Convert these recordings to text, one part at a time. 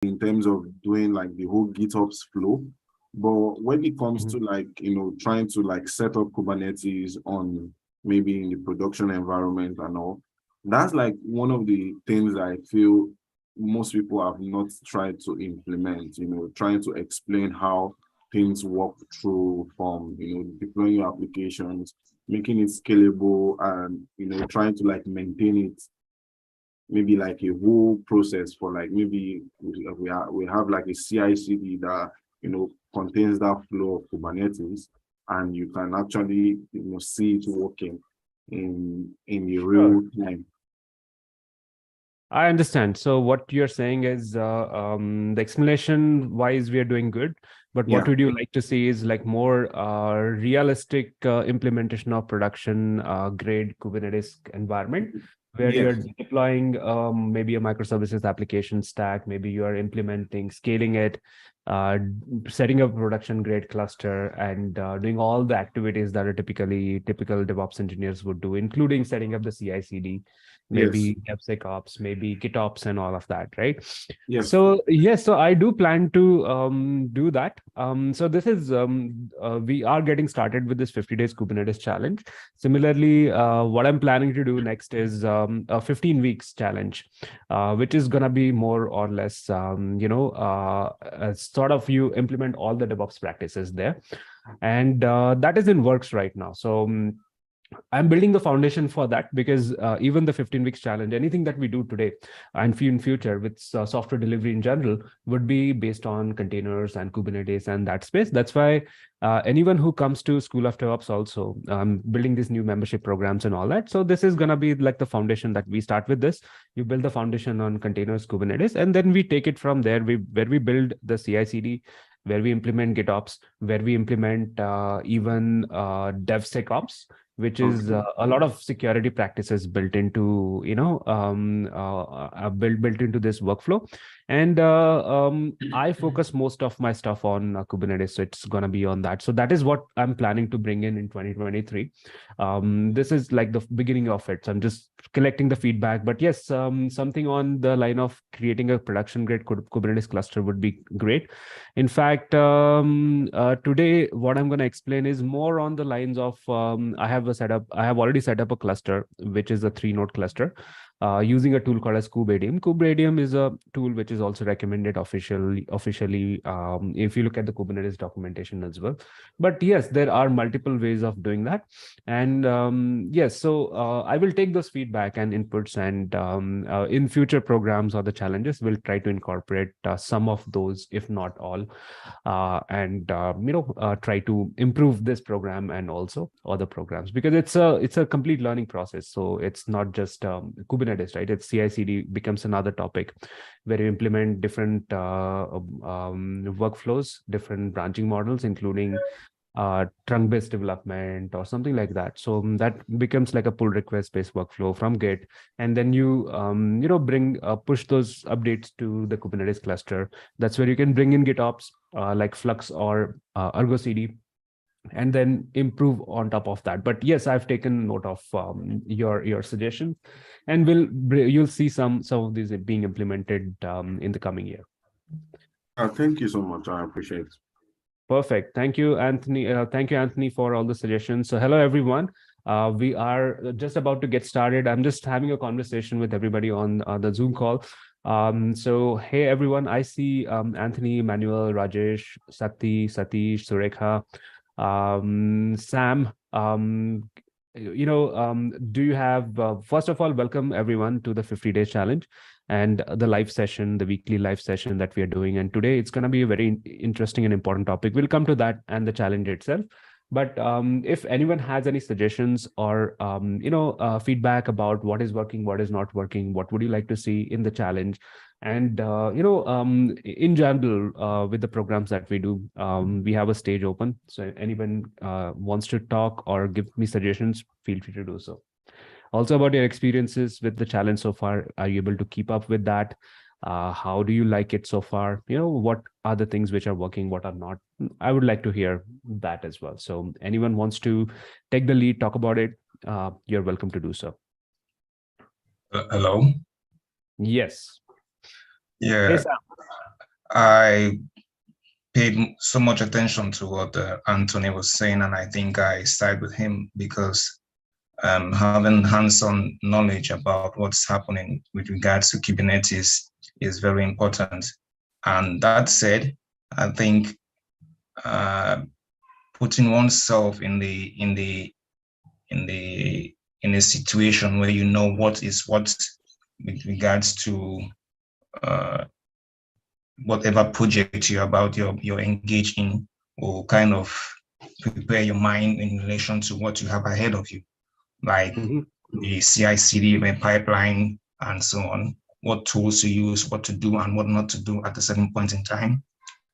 in terms of doing like the whole GitOps flow. But when it comes to like, trying to like set up Kubernetes on maybe in the production environment and all, that's like one of the things I feel most people have not tried to implement, trying to explain how things work through from, deploying your applications, making it scalable and, trying to like maintain it, maybe like a whole process for like maybe we have like a CI/CD that contains that flow of Kubernetes, and you can actually see it working in the Sure. real time. I understand. So what you're saying is the explanation wise we are doing good, but what Yeah. would you like to see is like more realistic implementation of production grade Kubernetes environment where you're Yes. deploying maybe a microservices application stack, maybe you are implementing, scaling it, uh, setting up a production grade cluster and doing all the activities that are typical DevOps engineers would do, including setting up the CI/CD, Yes. maybe DevSecOps, maybe GitOps and all of that, right? Yes. So yes, so I do plan to do that. So this is we are getting started with this 50 days Kubernetes challenge. Similarly, what I'm planning to do next is a 15 weeks challenge, which is gonna be more or less, sort of you implement all the DevOps practices there, and that is in works right now. So I'm building the foundation for that because even the 15 weeks challenge, anything that we do today and in future with software delivery in general would be based on containers and Kubernetes and that space. That's why anyone who comes to School of DevOps also building these new membership programs and all that. So this is going to be like the foundation that we start with this. You build the foundation on containers, Kubernetes, and then we take it from there. Where we build the CI/CD, where we implement GitOps, where we implement even DevSecOps, which is Okay. a lot of security practices built into built into this workflow. And I focus most of my stuff on Kubernetes, so it's going to be on that. So that is what I'm planning to bring in 2023. This is like the beginning of it, so I'm just collecting the feedback. But yes, something on the line of creating a production grade Kubernetes cluster would be great. In fact, today what I'm going to explain is more on the lines of I have already set up a cluster, which is a 3 node cluster using a tool called as Kubedium. Kubedium is a tool which is also recommended officially if you look at the Kubernetes documentation as well. But yes, there are multiple ways of doing that. And yes, so I will take those feedback and inputs, and in future programs or the challenges, we'll try to incorporate some of those, if not all, and try to improve this program and also other programs, because it's a complete learning process. So it's not just Kubernetes, right? It's CI/CD becomes another topic where you implement different workflows, different branching models, including trunk-based development or something like that. So that becomes like a pull request-based workflow from Git, and then you bring push those updates to the Kubernetes cluster. That's where you can bring in GitOps like Flux or Argo CD, and then improve on top of that. But yes, I've taken note of your suggestions, and you'll see some of these being implemented in the coming year. Thank you so much. I appreciate it. Perfect. Thank you, Anthony. Thank you, Anthony, for all the suggestions. So hello, everyone. We are just about to get started. I'm just having a conversation with everybody on the Zoom call. So, hey, everyone. I see Anthony, Manuel, Rajesh, Satish, Surekha, Sam. Do you have, first of all, welcome everyone to the 50 days challenge and the live session, the weekly live session that we are doing. And today it's going to be a very interesting and important topic. We'll come to that and the challenge itself. But if anyone has any suggestions or feedback about what is working, what is not working, what would you like to see in the challenge, and in general with the programs that we do, we have a stage open. So anyone wants to talk or give me suggestions, feel free to do so. Also about your experiences with the challenge so far. Are you able to keep up with that? How do you like it so far? What are the things which are working, what are not? I would like to hear that as well. So anyone wants to take the lead, talk about it, you're welcome to do so. Hello. Yes. Yeah. Hey, Sam. I paid so much attention to what Anthony was saying, and I think I side with him because having hands-on knowledge about what's happening with regards to Kubernetes is very important. And that said, I think putting oneself in a situation where you know what is what with regards to whatever project you're engaged in will kind of prepare your mind in relation to what you have ahead of you, like the CI/CD pipeline and so on, what tools to use, what to do and what not to do at a certain point in time.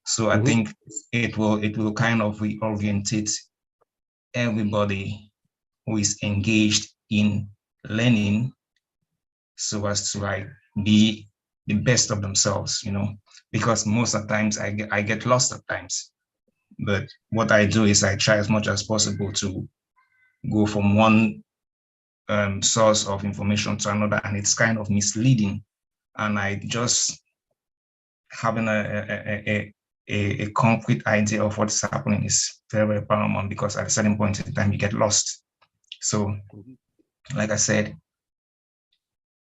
So I think it will kind of reorientate everybody who is engaged in learning so as to like be the best of themselves, because most of the times I get lost at times. But what I do is I try as much as possible to go from one source of information to another, and it's kind of misleading. And I just having a concrete idea of what's happening is very, very paramount, because at a certain point in time you get lost. So, like I said,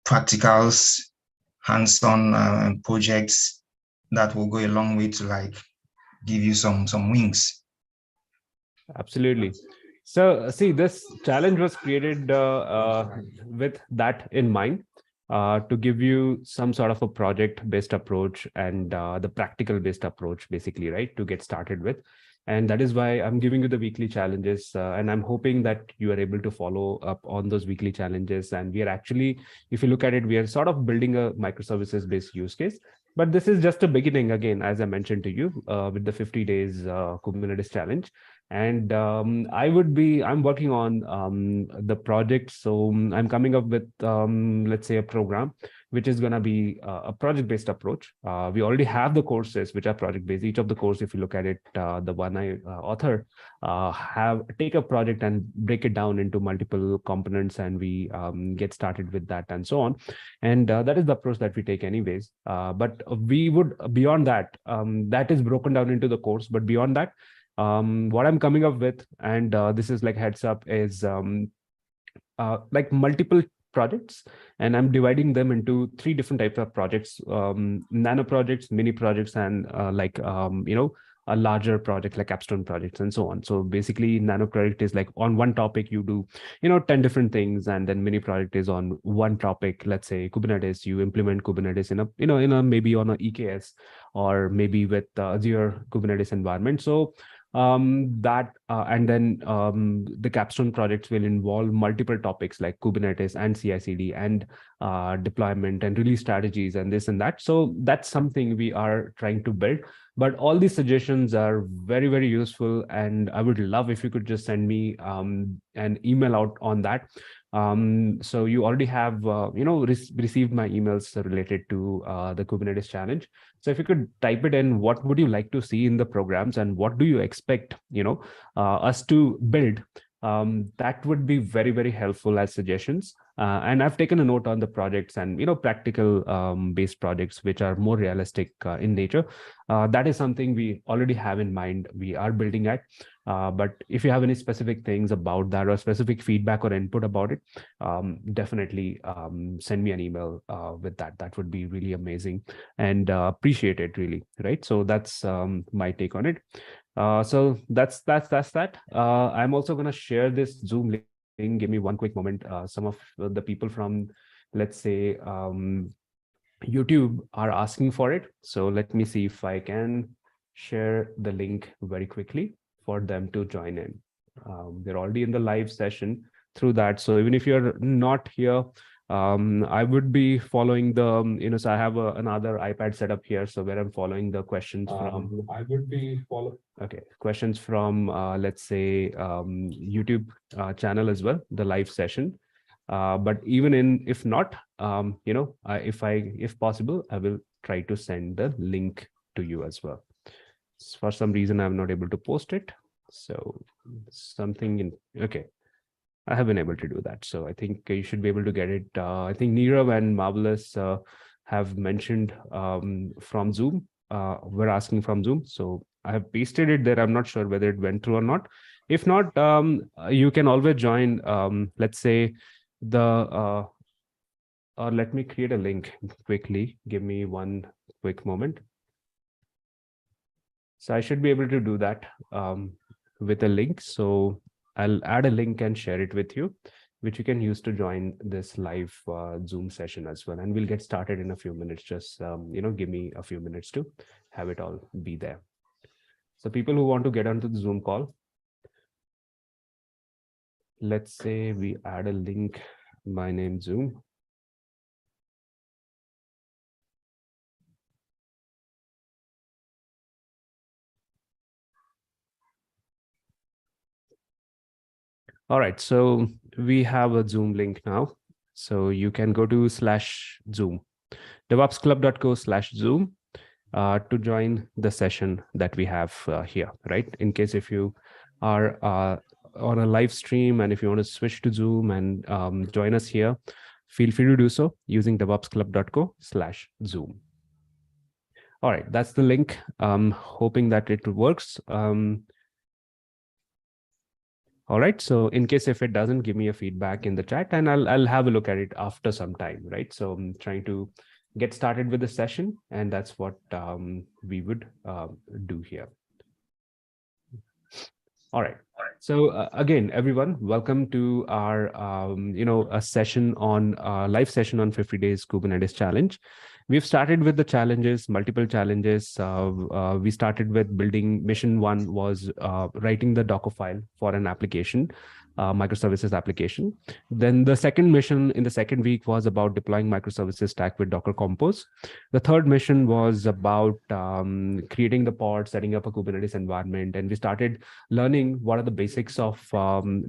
practicals, hands-on projects that will go a long way to like give you some wings. Absolutely. So see, this challenge was created with that in mind, to give you some sort of a project-based approach and the practical-based approach, basically, right, to get started with. And that is why I'm giving you the weekly challenges, and I'm hoping that you are able to follow up on those weekly challenges. And we are actually, if you look at it, we are sort of building a microservices-based use case. But this is just a beginning, again, as I mentioned to you, with the 50 days Kubernetes challenge. And I'm working on the project. So I'm coming up with, let's say, a program which is going to be a project-based approach. We already have the courses which are project-based. Each of the course, if you look at it, the one I author, take a project and break it down into multiple components, and we get started with that and so on. And that is the approach that we take anyways. But we would, beyond that, that is broken down into the course. But beyond that, what I'm coming up with, and this is like heads up, is like multiple projects, and I'm dividing them into 3 different types of projects: nano projects, mini projects, and a larger project like capstone projects and so on. So basically, nano project is like on one topic you do 10 different things, and then mini project is on one topic. Let's say Kubernetes, you implement Kubernetes in a maybe on a EKS, or maybe with Azure Kubernetes environment. So and then the capstone projects will involve multiple topics like Kubernetes and CI/CD and deployment and release strategies and this and that. So that's something we are trying to build. But all these suggestions are very, very useful, and I would love if you could just send me an email out on that. So you already have received my emails related to the Kubernetes challenge. So if you could type it in, what would you like to see in the programs, and what do you expect us to build? That would be very, very helpful as suggestions. And I've taken a note on the projects and practical based projects which are more realistic in nature. That is something we already have in mind. We are building at. But if you have any specific things about that or specific feedback or input about it, definitely send me an email with that. That would be really amazing, and appreciate it, really. Right. So that's my take on it. So that's that. I'm also going to share this Zoom link. Give me one quick moment. Some of the people from, let's say, YouTube are asking for it. So let me see if I can share the link very quickly for them to join in. They're already in the live session through that. So even if you're not here, I would be following the, so I have another iPad set up here. So where I'm following the questions from, I would be following. Okay, questions from, let's say, YouTube channel as well, the live session. But even if not, if possible, I will try to send the link to you as well. For some reason, I'm not able to post it. So okay. I have been able to do that. So I think you should be able to get it. I think Nirav and Marvelous have mentioned from Zoom. were asking from Zoom. So I have pasted it there. I'm not sure whether it went through or not. If not, you can always join, let's say or let me create a link quickly. Give me one quick moment. So I should be able to do that with a link. So I'll add a link and share it with you, which you can use to join this live Zoom session as well. And we'll get started in a few minutes. Just, give me a few minutes to have it all be there. So people who want to get onto the Zoom call, let's say we add a link, my name Zoom. All right, so we have a Zoom link now. So you can go to /Zoom, devopsclub.co/Zoom to join the session that we have here, right? In case if you are on a live stream and if you want to switch to Zoom and join us here, feel free to do so using devopsclub.co/Zoom. All right, that's the link. Hoping that it works. All right, so in case if it doesn't, give me a feedback in the chat and I'll have a look at it after some time, right? So I'm trying to get started with the session, and that's what we would do here. All right. So again, everyone, welcome to our a session on live session on 50 days Kubernetes challenge. We've started with the challenges, multiple challenges. We started with building. Mission 1 was writing the Docker file for an application, microservices application. Then the second mission in the second week was about deploying microservices stack with Docker Compose. The third mission was about creating the pod, setting up a Kubernetes environment, and we started learning what are the basics of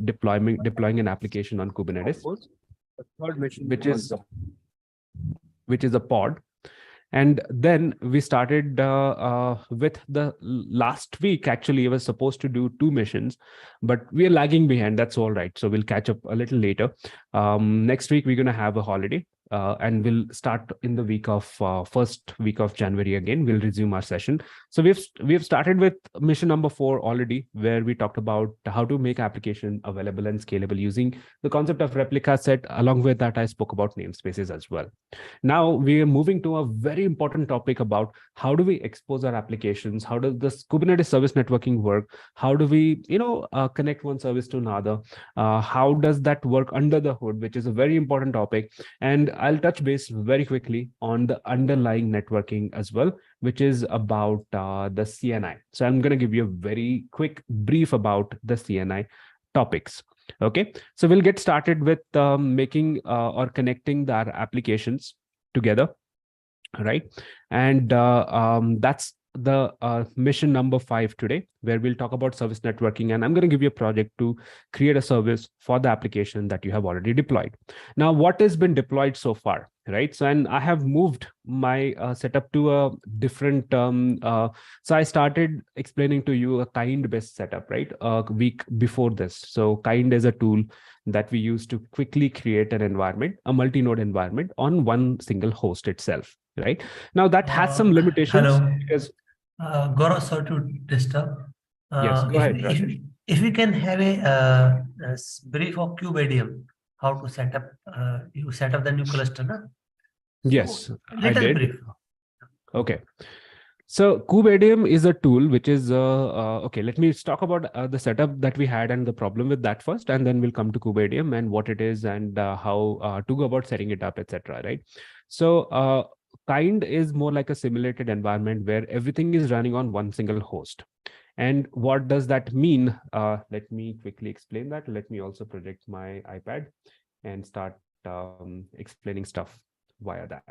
deploying an application on Kubernetes. The third mission, which is a pod. And then we started with the last week. Actually, I was supposed to do 2 missions, but we are lagging behind. That's all right. So we'll catch up a little later. Next week, we're going to have a holiday. And we'll start in the week of first week of January again. We'll resume our session. So we've started with mission number 4 already, where we talked about how to make application available and scalable using the concept of replica set. Along with that, I spoke about namespaces as well. Now we are moving to a very important topic about how do we expose our applications? How does this Kubernetes service networking work? How do we, connect one service to another? How does that work under the hood, which is a very important topic. And I'll touch base very quickly on the underlying networking as well, which is about the CNI. So I'm going to give you a very quick brief about the CNI topics. Okay, so we'll get started with making or connecting our applications together, right? And that's the mission number 5 today, where we'll talk about service networking, and I'm going to give you a project to create a service for the application that you have already deployed. Now, what has been deployed so far, right? So, and I have moved my setup to a different, so I started explaining to you a kind-based setup, right? A week before this. So kind is a tool that we use to quickly create an environment, a multi-node environment on one single host itself, right? Now that has some limitations. Hello. Because Gaurav, sorry to disturb. Yes, go ahead, Rajesh. If we can have a brief of Kubedium, how to set up, you set up the new cluster, na? Yes, I Little did. brief. Okay. So Kubedium is a tool which is, okay, let me talk about the setup that we had and the problem with that first, and then we'll come to Kubedium and what it is and how to go about setting it up, etc. Right? So kind is more like a simulated environment where everything is running on one single host. And what does that mean? Let me quickly explain that. Let me also project my iPad and start explaining stuff via that.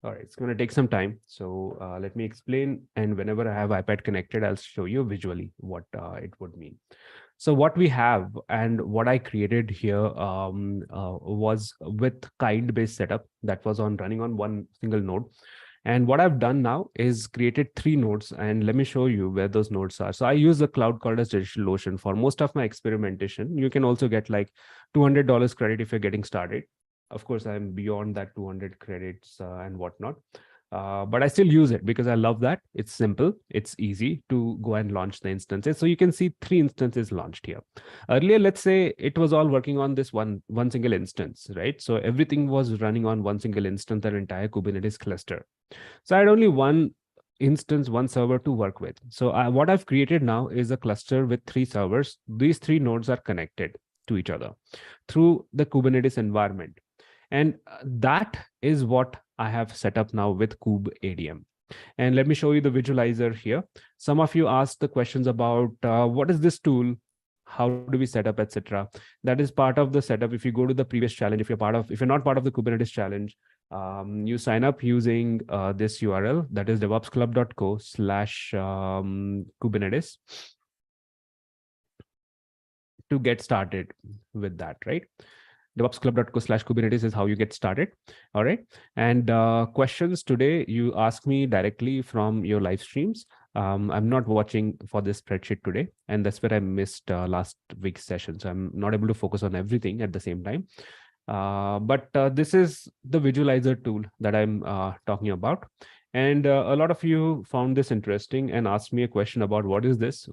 All right, it's going to take some time. So let me explain. And whenever I have iPad connected, I'll show you visually what it would mean. So what we have and what I created here was with kind-based setup that was running on one single node. And what I've done now is created 3 nodes, and let me show you where those nodes are. So I use a cloud called as DigitalOcean for most of my experimentation. You can also get like $200 credit if you're getting started. Of course, I'm beyond that 200 credits and whatnot. But I still use it because I love that. It's simple, it's easy to go and launch the instances. So you can see 3 instances launched here. Earlier, let's say it was all working on this one single instance, right? So everything was running on one single instance, the entire Kubernetes cluster. So I had only one instance, one server to work with. So what I've created now is a cluster with 3 servers. These 3 nodes are connected to each other through the Kubernetes environment. And that is what I have set up now with kubeadm. And let me show you the visualizer here. Some of you asked the questions about what is this tool? How do we set up, etc. That is part of the setup. If you go to the previous challenge, if you're not part of the Kubernetes challenge, you sign up using this URL, that is devopsclub.co/Kubernetes to get started with that, right? devopsclub.co/Kubernetes is how you get started. All right. And questions today, you ask me directly from your live streams. I'm not watching for this spreadsheet today, and that's where I missed last week's session. So I'm not able to focus on everything at the same time. But this is the visualizer tool that I'm talking about. And a lot of you found this interesting and asked me a question about what is this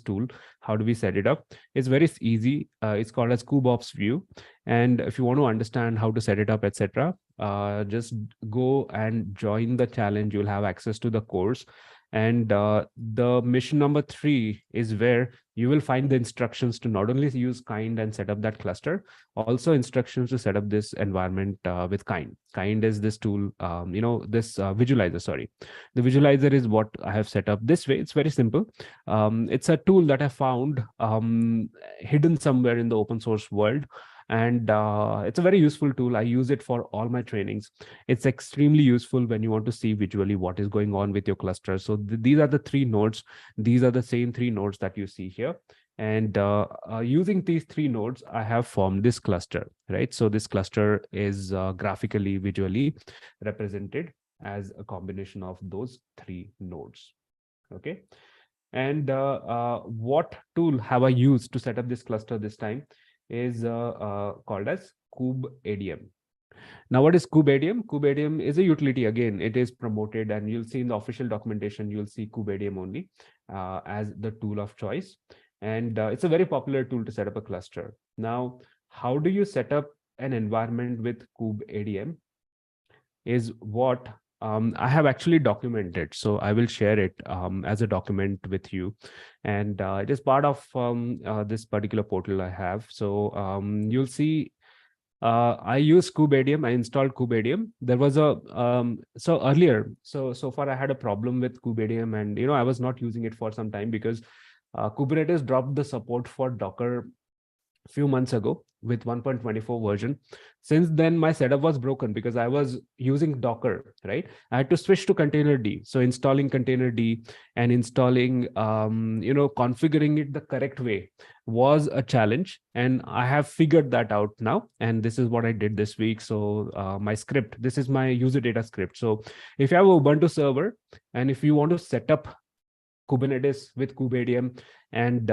tool? How do we set it up? It's very easy. It's called as kubeops view. And if you want to understand how to set it up, etc., just go and join the challenge. You'll have access to the course. And the mission number 3 is where you will find the instructions to not only use Kind and set up that cluster, also instructions to set up this environment with Kind. Kind is this tool, this visualizer, sorry. The visualizer is what I have set up this way. It's very simple. It's a tool that I found hidden somewhere in the open source world. And it's a very useful tool. I use it for all my trainings. It's extremely useful when you want to see visually what is going on with your cluster. So these are the 3 nodes. These are the same 3 nodes that you see here. And using these 3 nodes, I have formed this cluster, right? So this cluster is graphically, visually represented as a combination of those 3 nodes. Okay. And what tool have I used to set up this cluster this time is called as kubeadm. Now, what is kubeadm? Kubeadm is a utility. Again, it is promoted, and you'll see in the official documentation, you'll see kubeadm only as the tool of choice. And it's a very popular tool to set up a cluster. Now, how do you set up an environment with kubeadm is what I have actually documented. So I will share it as a document with you. And it is part of this particular portal I have. So you'll see I use kubeadm. I installed kubeadm. There was a so far I had a problem with kubeadm, and I was not using it for some time because Kubernetes dropped the support for Docker a few months ago with 1.24 version. Since then, my setup was broken because I was using Docker, right? I had to switch to containerd. So installing containerd and installing, configuring it the correct way was a challenge. And I have figured that out now. And this is what I did this week. So my script, this is my user data script. So if you have a Ubuntu server and if you want to set up Kubernetes with kubeadm and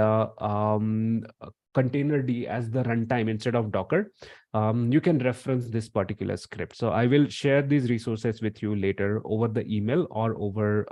containerd as the runtime instead of Docker, you can reference this particular script. So I will share these resources with you later over the email or over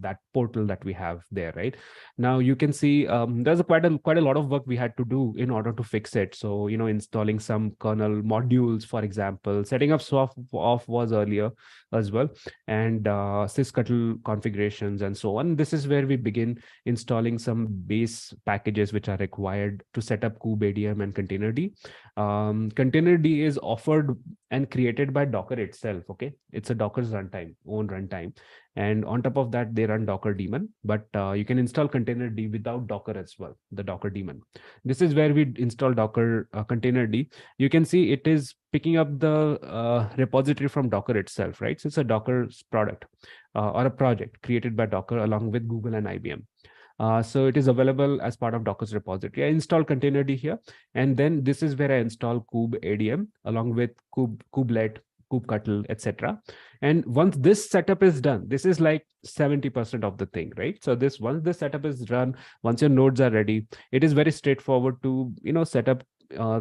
that portal that we have there, right? Now you can see there's quite a lot of work we had to do in order to fix it. So, installing some kernel modules, for example, setting up swap off was earlier as well, and sysctl configurations and so on. This is where we begin installing some base packages which are required to set up kubeadm and containerd. Containerd is offered and created by Docker itself. Okay, it's a Docker's own runtime, and on top of that they run Docker daemon. But you can install containerd without Docker as well, the Docker daemon. This is where we install Docker containerd. You can see it is picking up the repository from Docker itself, right? So it's a Docker's product or a project created by Docker along with Google and IBM. So it is available as part of Docker's repository. I install containerd here, and then this is where I install kubeadm along with kubelet kubectl, etc. And once this setup is done, this is like 70% of the thing, right? So once this setup is done, once your nodes are ready, it is very straightforward to set up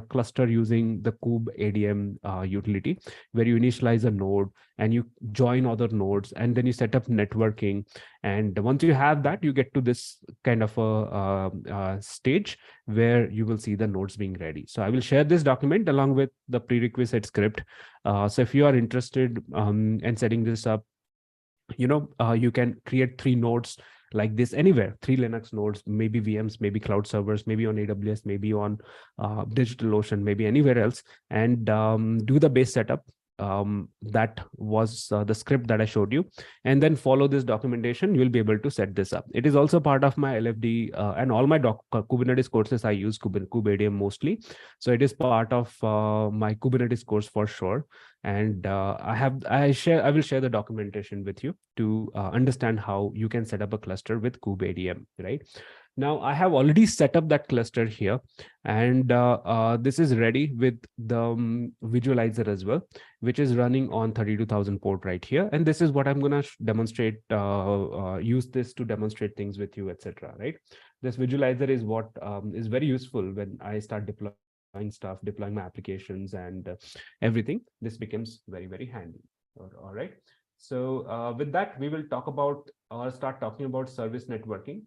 cluster using the kubeadm utility, where you initialize a node and you join other nodes, and then you set up networking. And once you have that, you get to this kind of a stage where you will see the nodes being ready. So I will share this document along with the prerequisite script. So if you are interested in setting this up, you can create 3 nodes like this anywhere, 3 Linux nodes, maybe VMs, maybe cloud servers, maybe on AWS, maybe on DigitalOcean, maybe anywhere else, and do the base setup. That was the script that I showed you, and then follow this documentation. You'll be able to set this up. It is also part of my LFD and all my Kubernetes courses. I use kubeadm mostly, so it is part of my Kubernetes course for sure. And I will share the documentation with you to understand how you can set up a cluster with kubeadm, right? Now I have already set up that cluster here, and this is ready with the visualizer as well, which is running on 32,000 port right here. And this is what I'm going to demonstrate, use this to demonstrate things with you, etc. Right? This visualizer is what is very useful when I start deploying stuff, deploying my applications and everything. This becomes very, very handy. All right. So with that, we will talk about or start talking about service networking.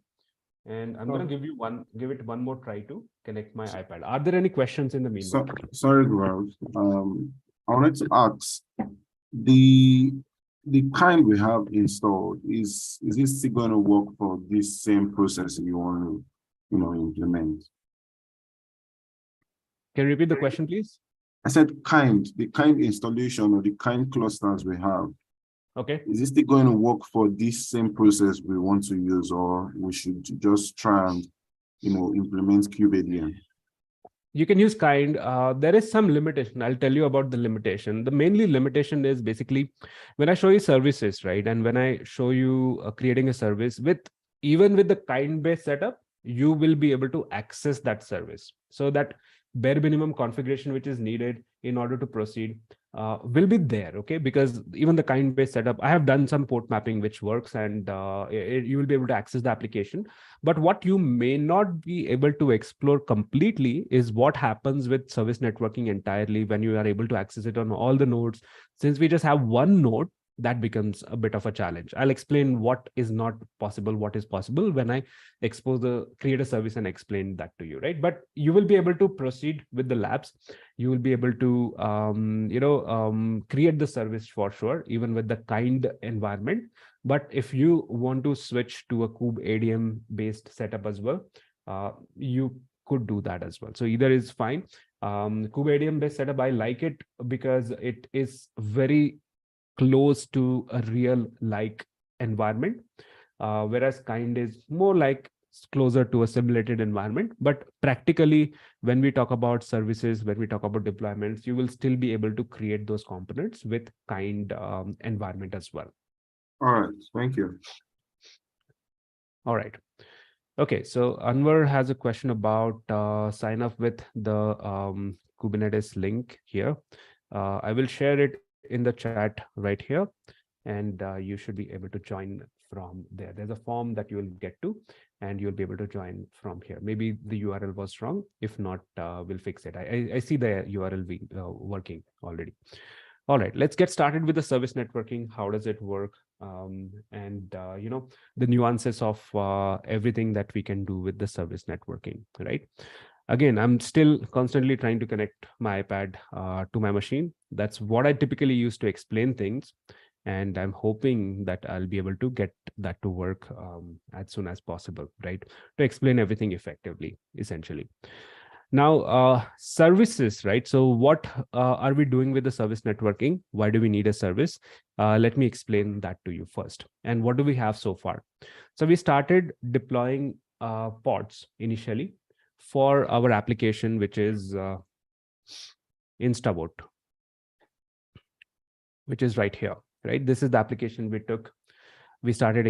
And I'm going to give it one more try to connect my iPad. Are there any questions in the meanwhile? Sorry, Gaurav. I wanted to ask, the kind we have installed, is it still going to work for this same process you want to implement? Can you repeat the question, please? I said the kind installation or the kind clusters we have. Okay. Is it still going to work for this same process we want to use, or we should just try and implement kubeadm? You can use kind. There is some limitation. I'll tell you about the limitation. The mainly limitation is basically when I show you services, right? And when I show you creating a service even with the kind-based setup, you will be able to access that service. So that bare minimum configuration which is needed in order to proceed will be there, okay? Because even the kind-based setup, I have done some port mapping which works, and you will be able to access the application. But what you may not be able to explore completely is what happens with service networking entirely when you are able to access it on all the nodes. Since we just have one node, that becomes a bit of a challenge. I'll explain what is not possible, what is possible when I create a service and explain that to you, right? But you will be able to proceed with the labs. You will be able to, create the service for sure, even with the kind environment. But if you want to switch to a kubeadm based setup as well, you could do that as well. So either is fine. Kubeadm based setup, I like it because it is very close to a real like environment, whereas kind is more like closer to a simulated environment. But practically, when we talk about services, when we talk about deployments, you will still be able to create those components with kind environment as well. All right, thank you. All right. Okay, so Anwar has a question about sign up with the Kubernetes link here. I will share it in the chat right here, and you should be able to join from there. There's a form that you will get to, and you'll be able to join from here. Maybe the URL was wrong. If not, we'll fix it. I see the URL working already. All right, let's get started with the service networking. How does it work? And the nuances of everything that we can do with the service networking, right? Again, I'm still constantly trying to connect my iPad to my machine. That's what I typically use to explain things. And I'm hoping that I'll be able to get that to work as soon as possible, right? To explain everything effectively, essentially. Now, services, right? So what are we doing with the service networking? Why do we need a service? Let me explain that to you first. And what do we have so far? So we started deploying pods initially for our application, which is InstaVote, which is right here, right? This is the application we took. we started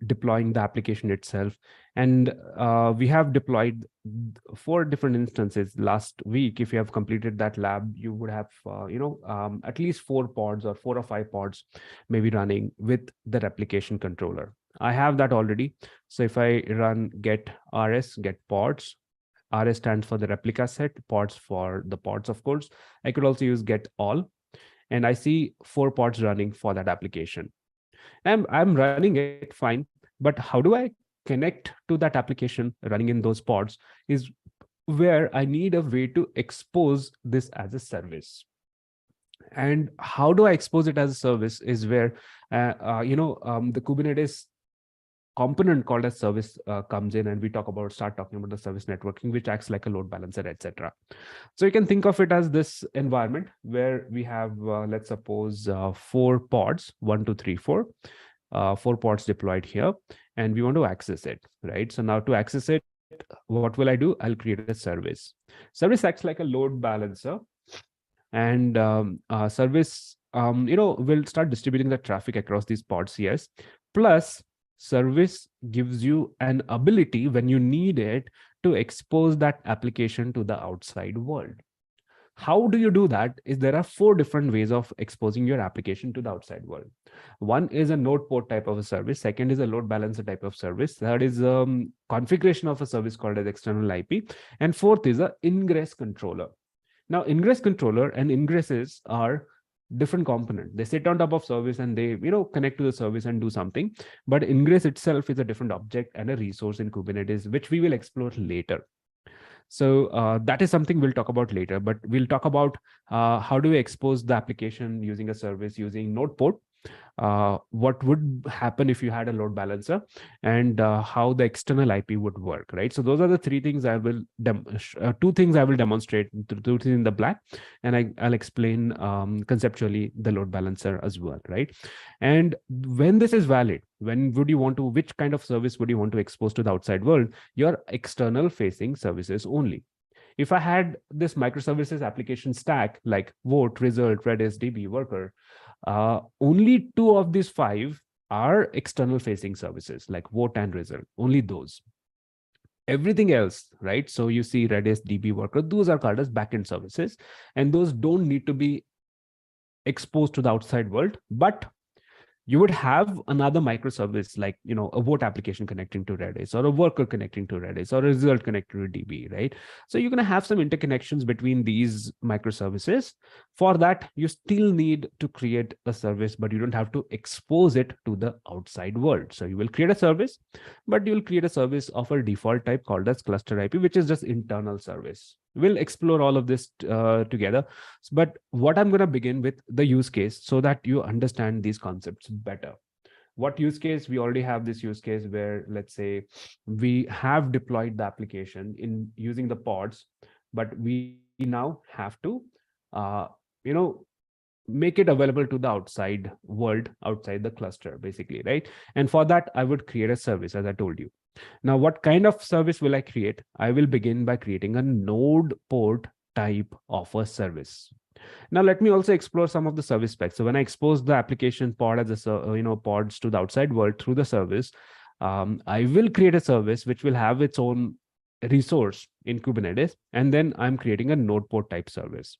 deploying the application itself, and we have deployed 4 different instances last week. If you have completed that lab, you would have at least 4 pods or 4 or 5 pods maybe running with the replication controller. I have that already. So if I run get rs get pods, rs stands for the replica set, pods for the pods, of course. I could also use get all, and I see 4 pods running for that application. I'm running it fine, but how do I connect to that application running in those pods is where I need a way to expose this as a service. And how do I expose it as a service is where the Kubernetes component called as service comes in, and we start talking about the service networking, which acts like a load balancer, etc. So you can think of it as this environment where we have, let's suppose, 4 pods, 1, 2, 3, 4, 4 pods deployed here, and we want to access it, right? So now to access it, what will I do? I'll create a service. Service acts like a load balancer, and service, will start distributing the traffic across these pods. Yes, plus service gives you an ability when you need it to expose that application to the outside world. How do you do that? Is there are 4 different ways of exposing your application to the outside world. One is a node port type of a service. Second is a load balancer type of service. Third is configuration of a service called as external IP. And fourth is a ingress controller. Now, ingress controller and ingresses are different component. They sit on top of service and they connect to the service and do something. But ingress itself is a different object and a resource in Kubernetes, which we will explore later. So that is something we'll talk about later, but we'll talk about how do we expose the application using a service using node port, what would happen if you had a load balancer, and how the external IP would work, right? So those are the 3 things I will 2 things I will demonstrate, 2 things in the black, and I'll explain conceptually the load balancer as well, right? And when this is valid, which kind of service would you want to expose to the outside world? Your external facing services only. If I had this microservices application stack like vote, result, redis, db, worker, only 2 of these 5 are external facing services like vote and result, only those. Everything else, right? So you see redis, db, worker, those are called as backend services, and those don't need to be exposed to the outside world. But you would have another microservice like a vote application connecting to redis, or a worker connecting to redis, or a result connected to db, right? So you're going to have some interconnections between these microservices. For that, you still need to create a service, but you don't have to expose it to the outside world. So you will create a service, but you'll create a service of a default type called as cluster IP, which is just internal service. We'll explore all of this together. But what I'm going to begin with the use case so that you understand these concepts better. What use case? We already have this use case where, let's say, we have deployed the application in using the pods, but we now have to, make it available to the outside world, outside the cluster, basically, right? And for that, I would create a service, as I told you. Now, what kind of service will I create? I will begin by creating a node port type of a service. Now, let me also explore some of the service specs. So when I expose the application pod as a pods to the outside world through the service, I will create a service which will have its own resource in Kubernetes, and then I'm creating a node port type service.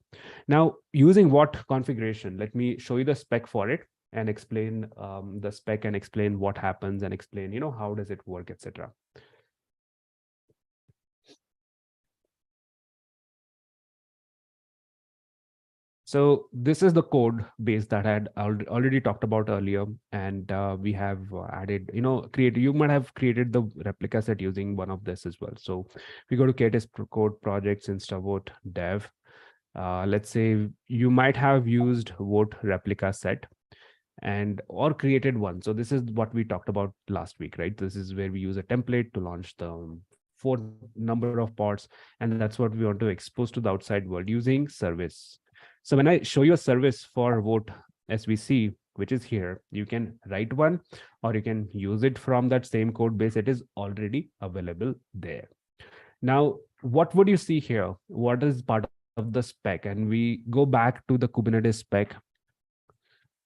Now, using what configuration? Let me show you the spec for it and explain the spec and explain what happens and explain, how does it work, etc. So this is the code base that I had already talked about earlier, and we have added, you might have created the replica set using one of this as well. So we go to KTS code projects, instavote dev. Let's say you might have used vote replica set or created one. So this is what we talked about last week, right? This is where we use a template to launch the 4 number of pods, and that's what we want to expose to the outside world using service. So when I show you a service for vote SVC, which is here, you can write one, or you can use it from that same code base. It is already available there. Now, what would you see here? What is part of the spec? And we go back to the Kubernetes spec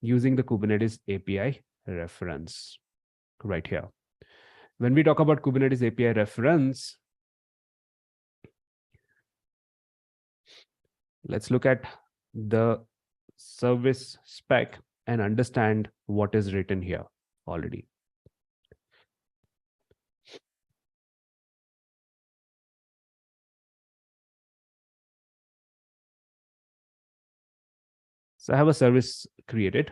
using the Kubernetes API, reference right here. When we talk about Kubernetes API reference, let's look at the service spec and understand what is written here already. So I have a service created.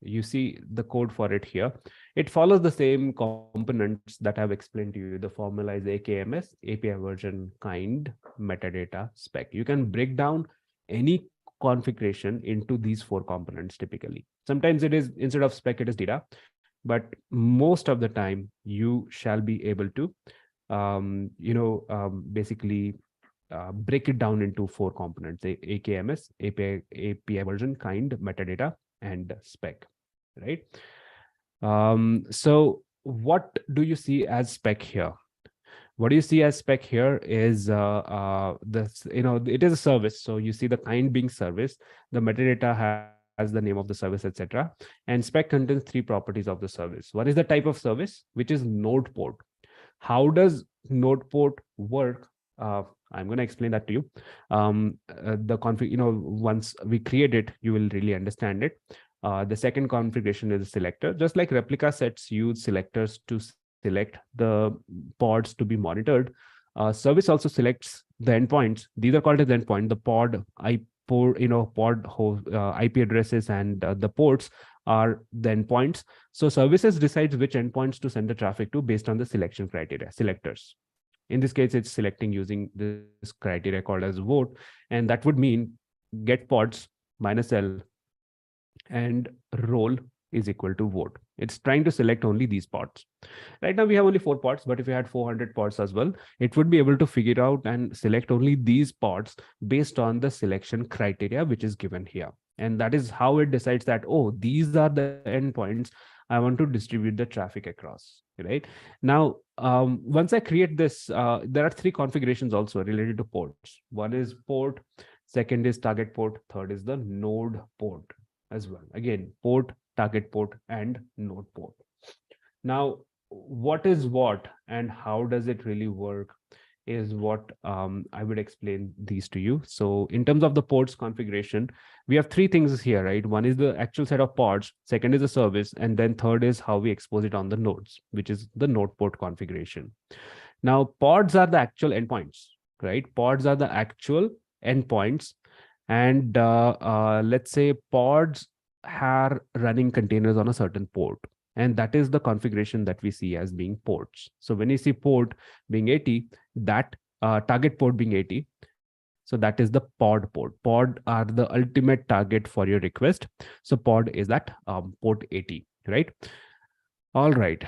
You see the code for it here. It follows the same components that I've explained to you. The formula is AKMS, API version, kind, metadata, spec. You can break down any configuration into these 4 components typically. Sometimes it is, instead of spec, it is data, but most of the time you shall be able to, basically break it down into 4 components: AKMS, API version, kind, metadata, and spec, right? So what do you see as spec here? What do you see as spec here is it is a service. So you see the kind being service, the metadata has the name of the service, etc. And spec contains 3 properties of the service. One is the type of service, which is node port. How does node port work? I'm going to explain that to you. The config, once we create it, you will really understand it. The second configuration is a selector. Just like replica sets use selectors to select the pods to be monitored, service also selects the endpoints. These are called as endpoint. The pod, IP addresses and the ports are the endpoints. So services decides which endpoints to send the traffic to based on the selection criteria, selectors. In this case, it's selecting using this criteria called as vote. And that would mean get pods minus L and role is equal to vote. It's trying to select only these pods. Right now we have only 4 pods, but if we had 400 pods as well, it would be able to figure out and select only these pods based on the selection criteria, which is given here. And that is how it decides that, oh, these are the endpoints I want to distribute the traffic across, right? Now, once I create this, there are 3 configurations also related to ports. One is port, second is target port, third is the node port as well. Again, port, target port, and node port. Now, what is what and how does it really work is what I would explain these to you. So in terms of the ports configuration, we have 3 things here, right? One is the actual set of pods, second is the service, and then third is how we expose it on the nodes, which is the node port configuration. Now, pods are the actual endpoints, right? Pods are the actual endpoints. And let's say pods are running containers on a certain port. And that is the configuration that we see as being ports. So when you see port being 80, that target port being 80, so that is the pod port. Pod are the ultimate target for your request. So pod is that port 80, right? All right.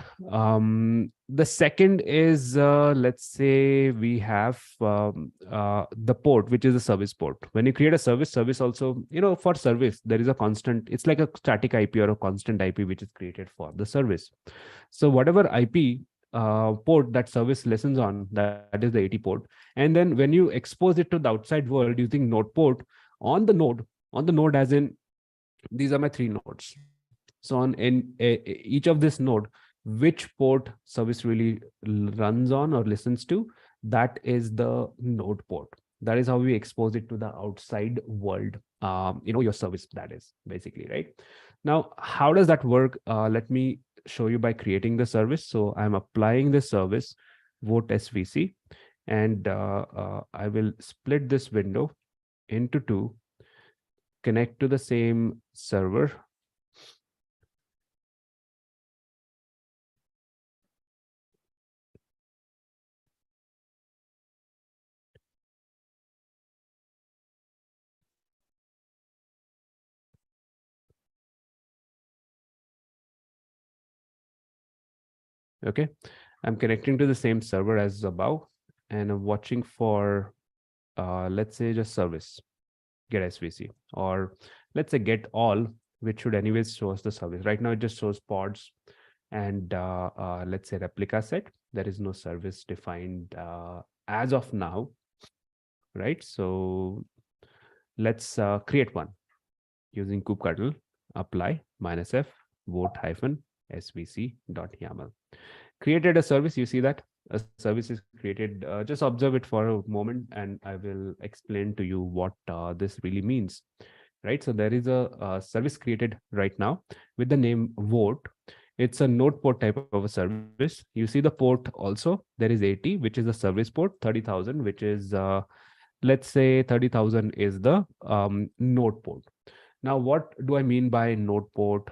The second is, let's say we have the port, which is a service port. When you create a service also, for service, there is a constant, it's like a static IP or a constant IP, which is created for the service. So whatever IP port that service listens on, that is the 80 port. And then when you expose it to the outside world using node port on the node as in, these are my 3 nodes. So on each of this node, which port service really runs on or listens to, that is the node port. That is how we expose it to the outside world, your service, that is basically, right? Now, how does that work? Let me show you by creating the service. So I'm applying the service, vote SVC, and I will split this window into 2, connect to the same server. Okay, I'm connecting to the same server as above, and I'm watching for, let's say, just service, get SVC, or let's say get all, which should anyways show us the service. Right now, it just shows pods and let's say replica set. There is no service defined as of now, right? So let's create one using kubectl, apply -f, vote svc.yaml. Created a service. You see that a service is created. Just observe it for a moment, and I will explain to you what this really means. Right. So there is a service created right now with the name vote. It's a node port type of a service. You see the port also. There is 80, which is the service port, 30,000, which is let's say 30,000 is the node port. Now, what do I mean by node port?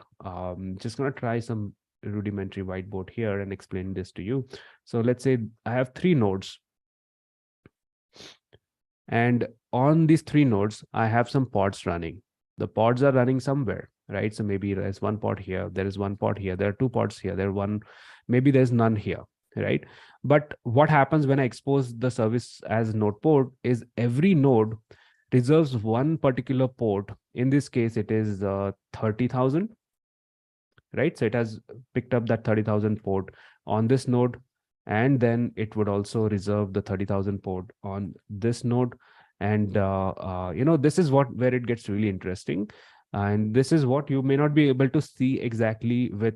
Just gonna try some rudimentary whiteboard here and explain this to you. So let's say I have 3 nodes. And on these 3 nodes, I have some pods running. The pods are running somewhere, right? So maybe there's 1 pod here, there is 1 pod here, there are 2 pods here, maybe there's none here, right? But what happens when I expose the service as node port is every node reserves one particular port. In this case, it is 30,000, right? So it has picked up that 30,000 port on this node, and then it would also reserve the 30,000 port on this node. And this is where it gets really interesting. And this is what you may not be able to see exactly with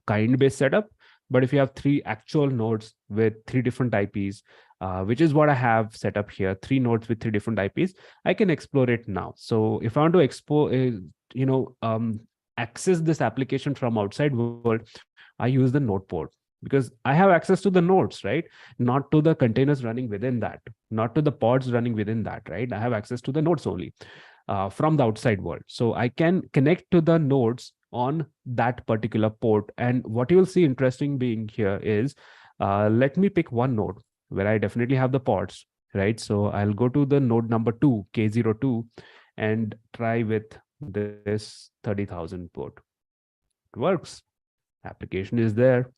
kind-based setup. But if you have 3 actual nodes with 3 different IPs, which is what I have set up here, 3 nodes with 3 different IPs, I can explore it now. So if I want to access this application from outside world, I use the node port, because I have access to the nodes, right? Not to the containers running within that, not to the pods running within that, right? I have access to the nodes only from the outside world. So I can connect to the nodes on that particular port. And what you will see interesting being here is, let me pick one node where I definitely have the pods, right? So I'll go to the node number 2, K02, and try with this 30,000 port. It works. Application is there.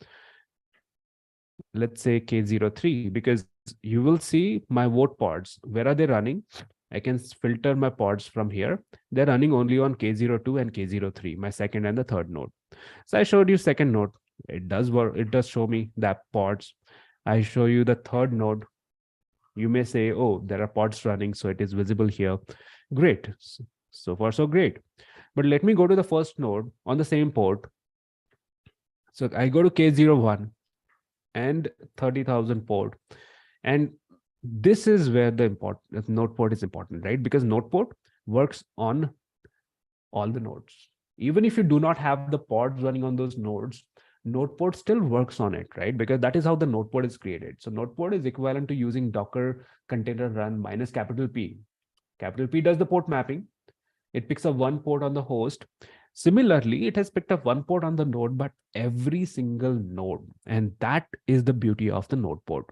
Let's say K03, because you will see my vote pods. Where are they running? I can filter my pods from here. They're running only on K02 and K03, my second and the third node. So I showed you second node. It does work. It does show me that pods. I show you the third node. You may say, oh, there are pods running, so it is visible here. Great. So far, so great. But let me go to the first node on the same port. So I go to K01 and 30,000 port. And this is where the node port is important, right? Because node port works on all the nodes. Even if you do not have the pods running on those nodes, node port still works on it, right? Because that is how the node port is created. So node port is equivalent to using Docker container run minus capital P. Capital P does the port mapping. It picks up 1 port on the host. Similarly, it has picked up 1 port on the node, but every single node. And that is the beauty of the node port.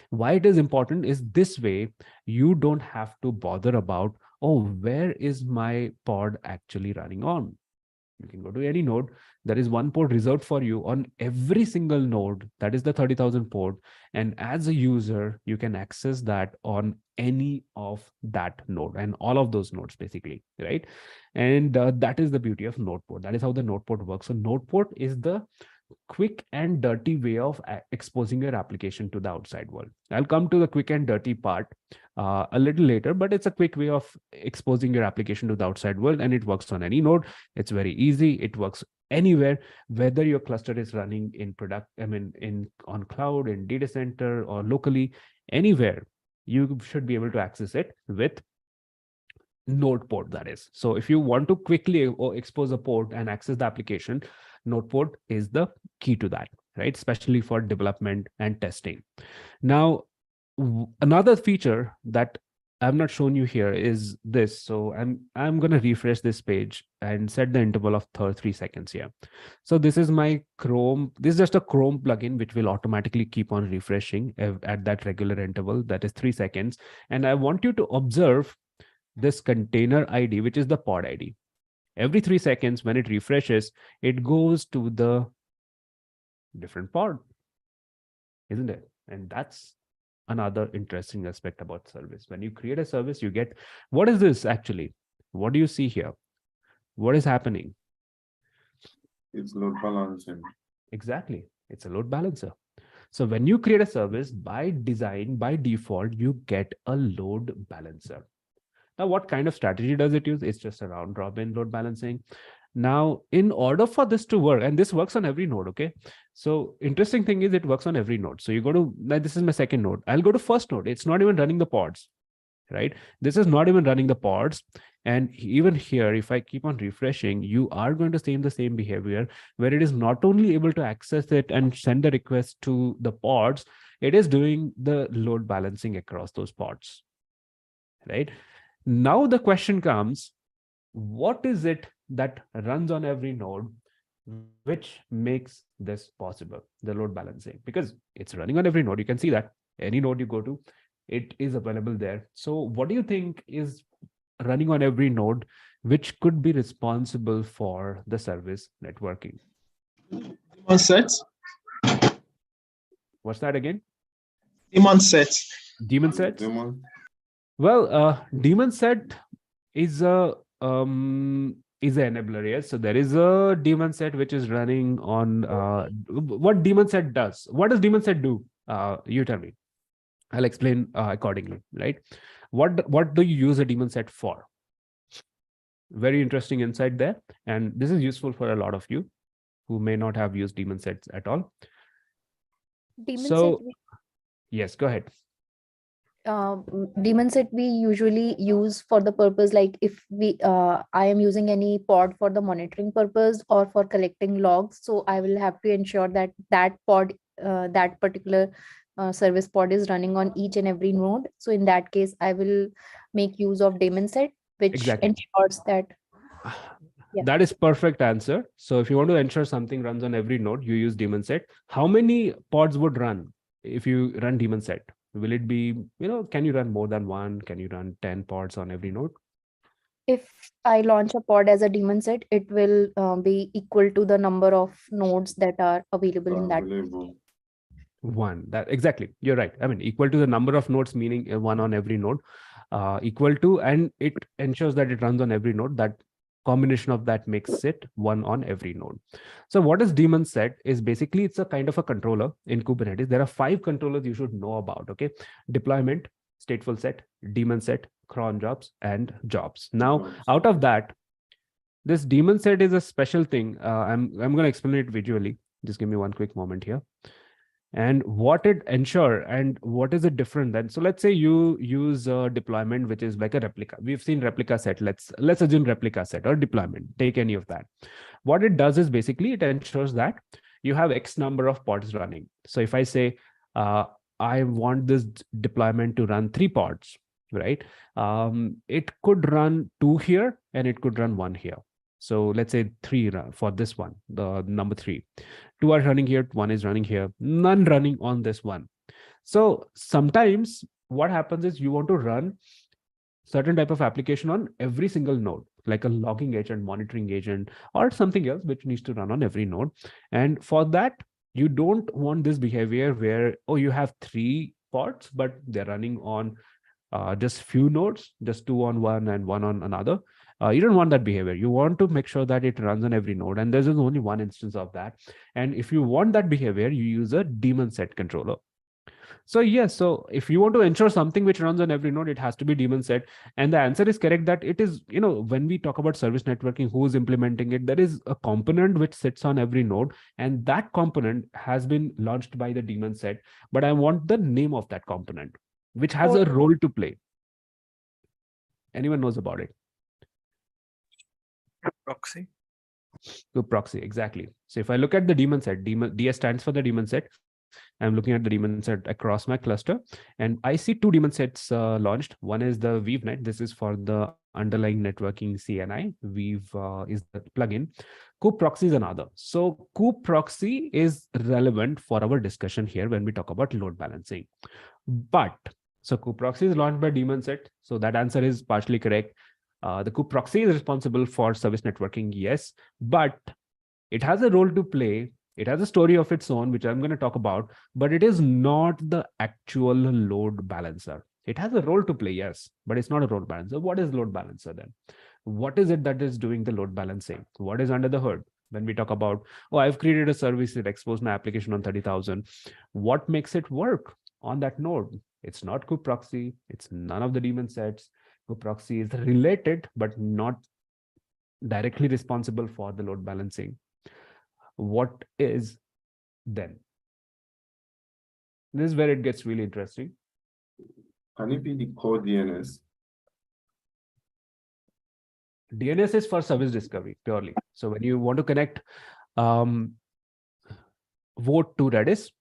Why it is important is this way, you don't have to bother about, oh, where is my pod actually running on? You can go to any node. There is 1 port reserved for you on every single node. That is the 30,000 port. And as a user, you can access that on any of that node and all of those nodes, basically, right? And that is the beauty of node port. That is how the node port works. So node port is the quick and dirty way of exposing your application to the outside world. I'll come to the quick and dirty part a little later, but it's a quick way of exposing your application to the outside world, and it works on any node. It's very easy. It works anywhere, whether your cluster is running in on cloud, in data center, or locally, anywhere, you should be able to access it with node port, that is. So if you want to quickly expose a port and access the application, node port is the key to that, right? Especially for development and testing. Now, another feature that I've not shown you here is this. So I'm going to refresh this page and set the interval of 3 seconds here. So this is my Chrome. This is just a Chrome plugin, which will automatically keep on refreshing at that regular interval, that is 3 seconds. And I want you to observe this container ID, which is the pod ID. Every 3 seconds, when it refreshes, it goes to the different pod, isn't it? And that's another interesting aspect about service. When you create a service, you get, what is this actually? What do you see here? What is happening? It's load balancing. Exactly. It's a load balancer. So when you create a service, by design, by default, you get a load balancer. Now, what kind of strategy does it use? It's just a round robin load balancing. Now, in order for this to work, and this works on every node, okay? So interesting thing is it works on every node. So you go to, like, this is my second node. I'll go to first node. It's not even running the pods, right? This is not even running the pods. And even here, if I keep on refreshing, you are going to see the same behavior where it is not only able to access it and send the request to the pods, it is doing the load balancing across those pods, right? Now the question comes, what is it that runs on every node which makes this possible, the load balancing? Because it's running on every node. You can see that any node you go to, it is available there. So what do you think is running on every node which could be responsible for the service networking? Daemon set. What's that again? Daemon set. Daemon set? Demon. Well, daemon set is a enabler, yes. So there is a daemon set which is running on what daemon set does. What does daemon set do? You tell me. I'll explain accordingly, right? What do you use a daemon set for? Very interesting insight there, and this is useful for a lot of you who may not have used daemon sets at all. Daemon So, set, yes, go ahead. daemon set we usually use for the purpose, like if I am using any pod for the monitoring purpose or for collecting logs, so I will have to ensure that that pod, that particular service pod is running on each and every node. So in that case, I will make use of daemon set, which Exactly. ensures that. Yeah. That is perfect answer. So if you want to ensure something runs on every node, you use daemon set. How many pods would run if you run daemon set? Will it be, can you run more than one? Can you run 10 pods on every node? If I launch a pod as a daemon set, it will be equal to the number of nodes that are available in that. Available. One. That exactly. You're right. I mean, equal to the number of nodes, meaning one on every node, equal to, and it ensures that it runs on every node. That combination of that makes it one on every node. So what is daemon set is basically, it's a kind of a controller in Kubernetes. There are 5 controllers you should know about. Okay. Deployment, stateful set, daemon set, cron jobs, and jobs. Now, out of that, this daemon set is a special thing. I'm going to explain it visually. Just give me one quick moment here. And what it ensure and what is it different then? So let's say you use a deployment which is like a replica. We've seen replica set. Let's assume replica set or deployment. Take any of that. What it does is basically it ensures that you have X number of pods running. So if I say I want this deployment to run 3 pods, right? It could run 2 here and it could run 1 here. So let's say 3 for this one, the number 3. 2 are running here, 1 is running here, none running on this one. So sometimes what happens is you want to run certain type of application on every single node, like a logging agent, monitoring agent, or something else which needs to run on every node. And for that, you don't want this behavior where, oh, you have 3 pods, but they're running on just few nodes, just 2 on one and 1 on another. You don't want that behavior. You want to make sure that it runs on every node, and there's only one instance of that. And if you want that behavior, you use a daemon set controller. So yes, so if you want to ensure something which runs on every node, it has to be daemon set. And the answer is correct that it is, when we talk about service networking, who's implementing it, there is a component which sits on every node, and that component has been launched by the daemon set. But I want the name of that component, which has a role to play. Anyone knows about it? Proxy. To proxy, exactly. So if I look at the daemon set, DS stands for the daemon set. I'm looking at the daemon set across my cluster, and I see 2 daemon sets launched. One is the ViewNet. This is for the underlying networking CNI. Is the plugin. Kubeproxy is another. So Kubeproxy is relevant for our discussion here when we talk about load balancing. But so Kubeproxy is launched by daemon set. So that answer is partially correct. The Kubeproxy is responsible for service networking, yes, but it has a role to play. It has a story of its own, which I'm going to talk about, but it is not the actual load balancer. It has a role to play, yes, but it's not a load balancer. What is load balancer then? What is it that is doing the load balancing? What is under the hood? When we talk about, oh, I've created a service that exposed my application on 30,000. What makes it work on that node? It's not Kubeproxy. It's none of the daemon sets. Kubeproxy is related, but not directly responsible for the load balancing, what is then? This is where it gets really interesting. Can it be the core DNS? DNS is for service discovery purely. So when you want to connect vote to Redis,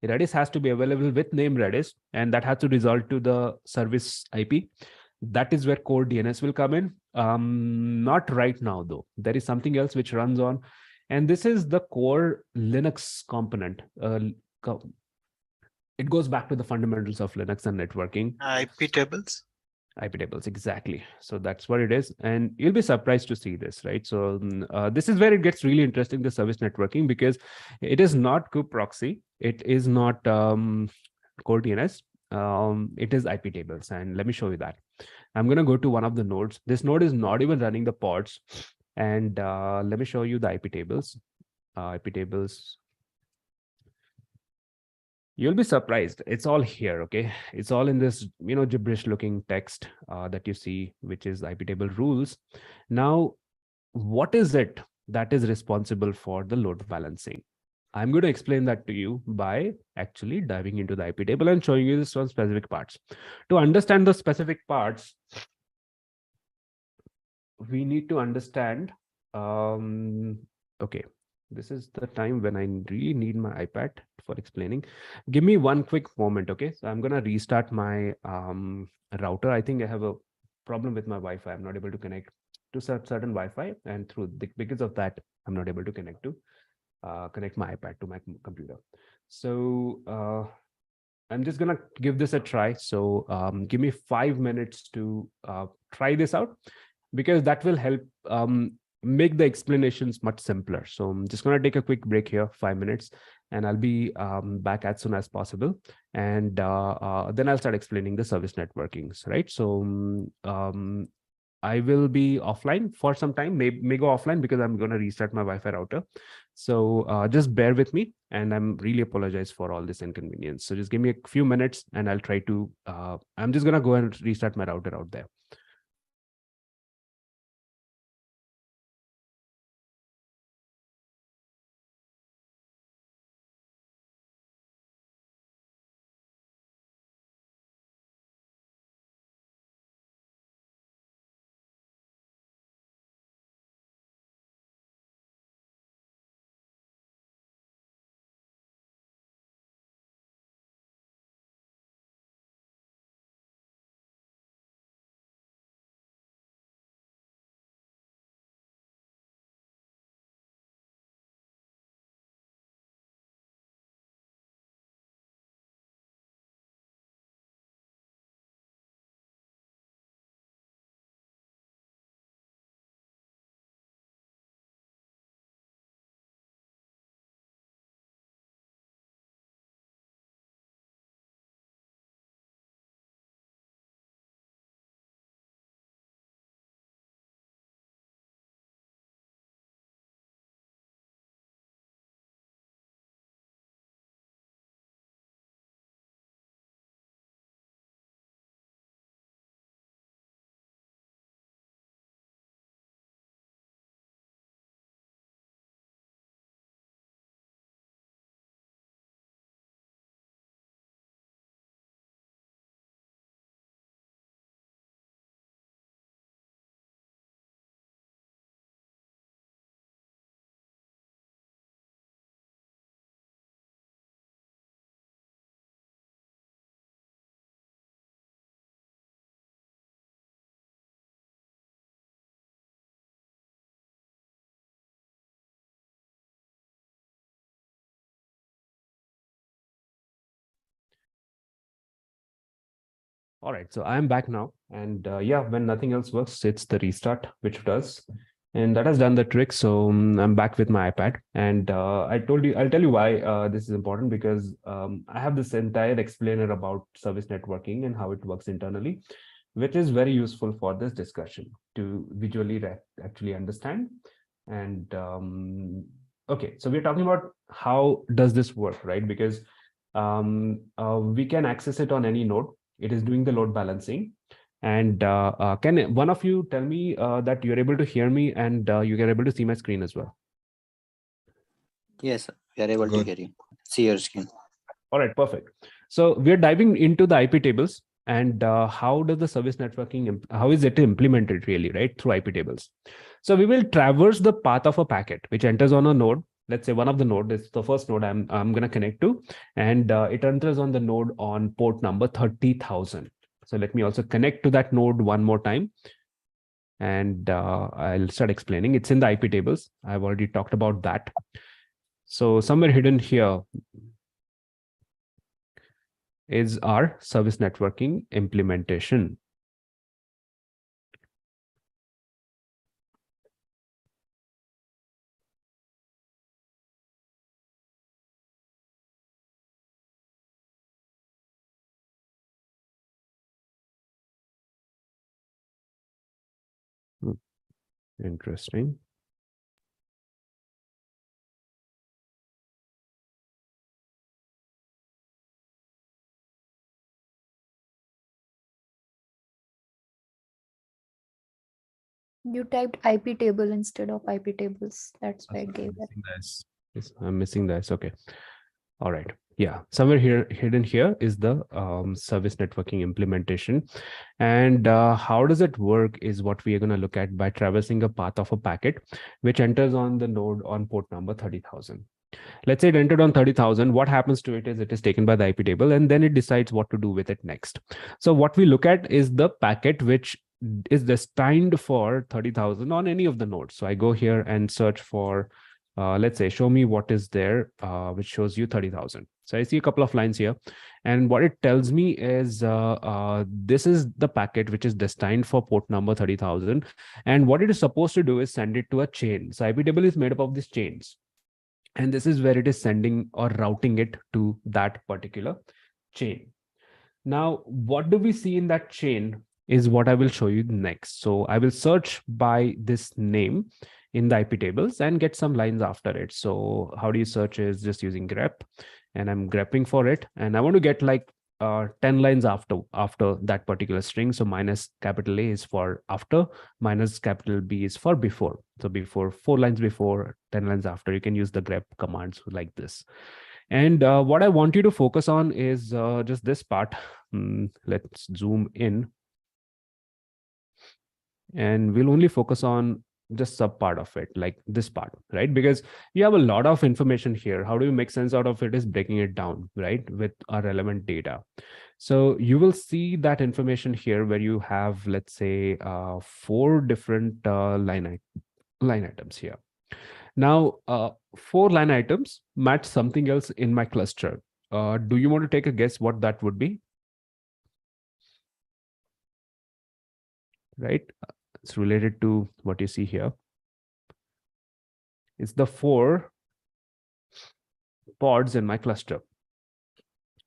Redis has to be available with name Redis, and that has to result to the service IP. That is where core DNS will come in. Not right now, though. There is something else which runs on, and this is the core Linux component. It goes back to the fundamentals of Linux and networking. IP tables. IP tables, exactly. So that's what it is, and you'll be surprised to see this, right? So this is where it gets really interesting, the service networking, because it is not kube proxy, it is not core DNS, it is IP tables, and let me show you that. I'm going to go to one of the nodes. This node is not even running the pods, and let me show you the IP tables. IP tables. You'll be surprised. It's all here, okay? It's all in this, gibberish looking text that you see, which is IP table rules. Now, what is it that is responsible for the load balancing? I'm going to explain that to you by actually diving into the IP table and showing you this on specific parts. To understand the specific parts, we need to understand, okay, this is the time when I really need my iPad for explaining. Give me one quick moment, okay? So I'm gonna restart my router. I think I have a problem with my Wi-Fi. I'm not able to connect to certain Wi-Fi, and because of that, I'm not able to connect my iPad to my computer. So I'm just gonna give this a try. So give me 5 minutes to try this out, because that will help make the explanations much simpler. So I'm just going to take a quick break here, 5 minutes, and I'll be back as soon as possible. And then I'll start explaining the service networkings, right? So I will be offline for some time, may go offline because I'm going to restart my Wi-Fi router. So just bear with me, and I'm really apologize for all this inconvenience. So just give me a few minutes and I'll try to, I'm just going to go and restart my router out there. All right, so I'm back now, and yeah, when nothing else works, it's the restart which does, and that has done the trick. So I'm back with my iPad, and I'll tell you why this is important, because I have this entire explainer about service networking and how it works internally, which is very useful for this discussion to visually actually understand. And okay, so we're talking about how does this work, right? Because we can access it on any node. It is doing the load balancing. And can one of you tell me that you're able to hear me and you're able to see my screen as well? Yes, we are able to Good. hear you. See your screen. All right, perfect. So we're diving into the IP tables and how does the service networking, how is it implemented really, right, through IP tables. So we will traverse the path of a packet which enters on a node. Let's say one of the node is the first node I'm going to connect to, and it enters on the node on port number 30,000. So let me also connect to that node one more time. And I'll start explaining. It's in the IP tables. I've already talked about that. So somewhere hidden here is our service networking implementation. Interesting. You typed IP table instead of IP tables. That's why it gave that. Yes, I'm missing this. Okay. All right. Yeah. Somewhere here, hidden here is the service networking implementation. And how does it work is what we are going to look at by traversing a path of a packet, which enters on the node on port number 30,000. Let's say it entered on 30,000. What happens to it is it is taken by the IP table and then it decides what to do with it next. So what we look at is the packet which is destined for 30,000 on any of the nodes. So I go here and search for, let's say, show me what is there, which shows you 30,000. So I see a couple of lines here. And what it tells me is this is the packet which is destined for port number 30,000. And what it is supposed to do is send it to a chain. So IP table is made up of these chains. And this is where it is sending or routing it to that particular chain. Now, what do we see in that chain is what I will show you next. So I will search by this name in the IP tables and get some lines after it. So how do you search is just using grep, and I'm grepping for it. And I want to get like 10 lines after that particular string. So minus capital A is for after, minus capital B is for before. So before, 4 lines before, 10 lines after. You can use the grep commands like this. And what I want you to focus on is just this part. Let's zoom in. And we'll only focus on just sub part of it, like this part, right? Because you have a lot of information here. How do you make sense out of it is breaking it down, right, with our relevant data. So you will see that information here where you have, let's say, 4 different line items here. Now, 4 line items match something else in my cluster. Do you want to take a guess what that would be? Right? It's related to what you see here. It's the 4 pods in my cluster,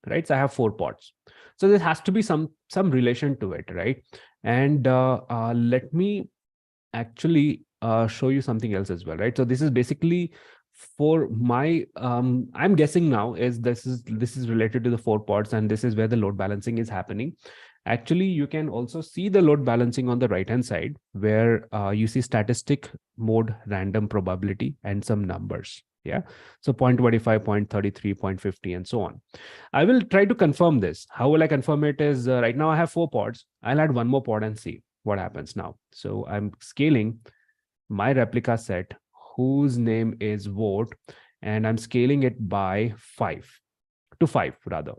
right? So I have 4 pods. So there has to be some relation to it, right? And let me actually show you something else as well, right? So this is basically for my I'm guessing now is this is related to the 4 pods, and this is where the load balancing is happening. Actually, you can also see the load balancing on the right hand side where you see statistic mode random probability and some numbers. Yeah, so 0.25, 0.33, 0.50 and so on. I will try to confirm this. How will I confirm it is right now I have 4 pods. I'll add one more pod and see what happens now. So I'm scaling my replica set whose name is vote, and I'm scaling it by 5 to 5 rather.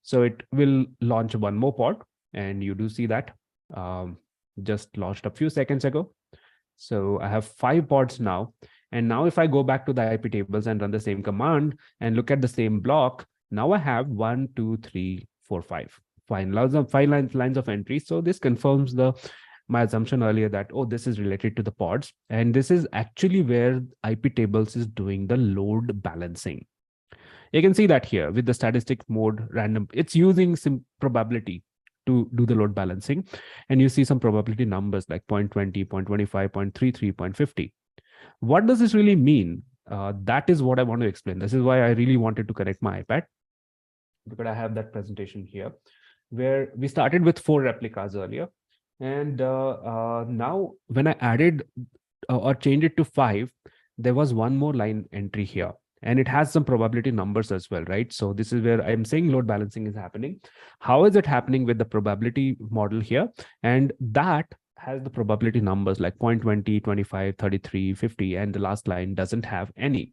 So it will launch one more pod, and you do see that just launched a few seconds ago. So I have 5 pods now. And now if I go back to the IP tables and run the same command and look at the same block, now I have 1, 2, 3, 4, 5. 5 lines of entry. So this confirms my assumption earlier that, oh, this is related to the pods. And this is actually where IP tables is doing the load balancing. You can see that here with the statistic mode random. It's using some probability to do the load balancing. And you see some probability numbers like 0.20, 0.25, 0.33, 0.50. What does this really mean? That is what I want to explain. This is why I really wanted to connect my iPad, because I have that presentation here. where we started with 4 replicas earlier. And now when I added or changed it to 5, there was one more line entry here. And it has some probability numbers as well, right? So this is where I'm saying load balancing is happening. How is it happening with the probability model here? And that has the probability numbers like 0.20, 25, 33, 50, and the last line doesn't have any.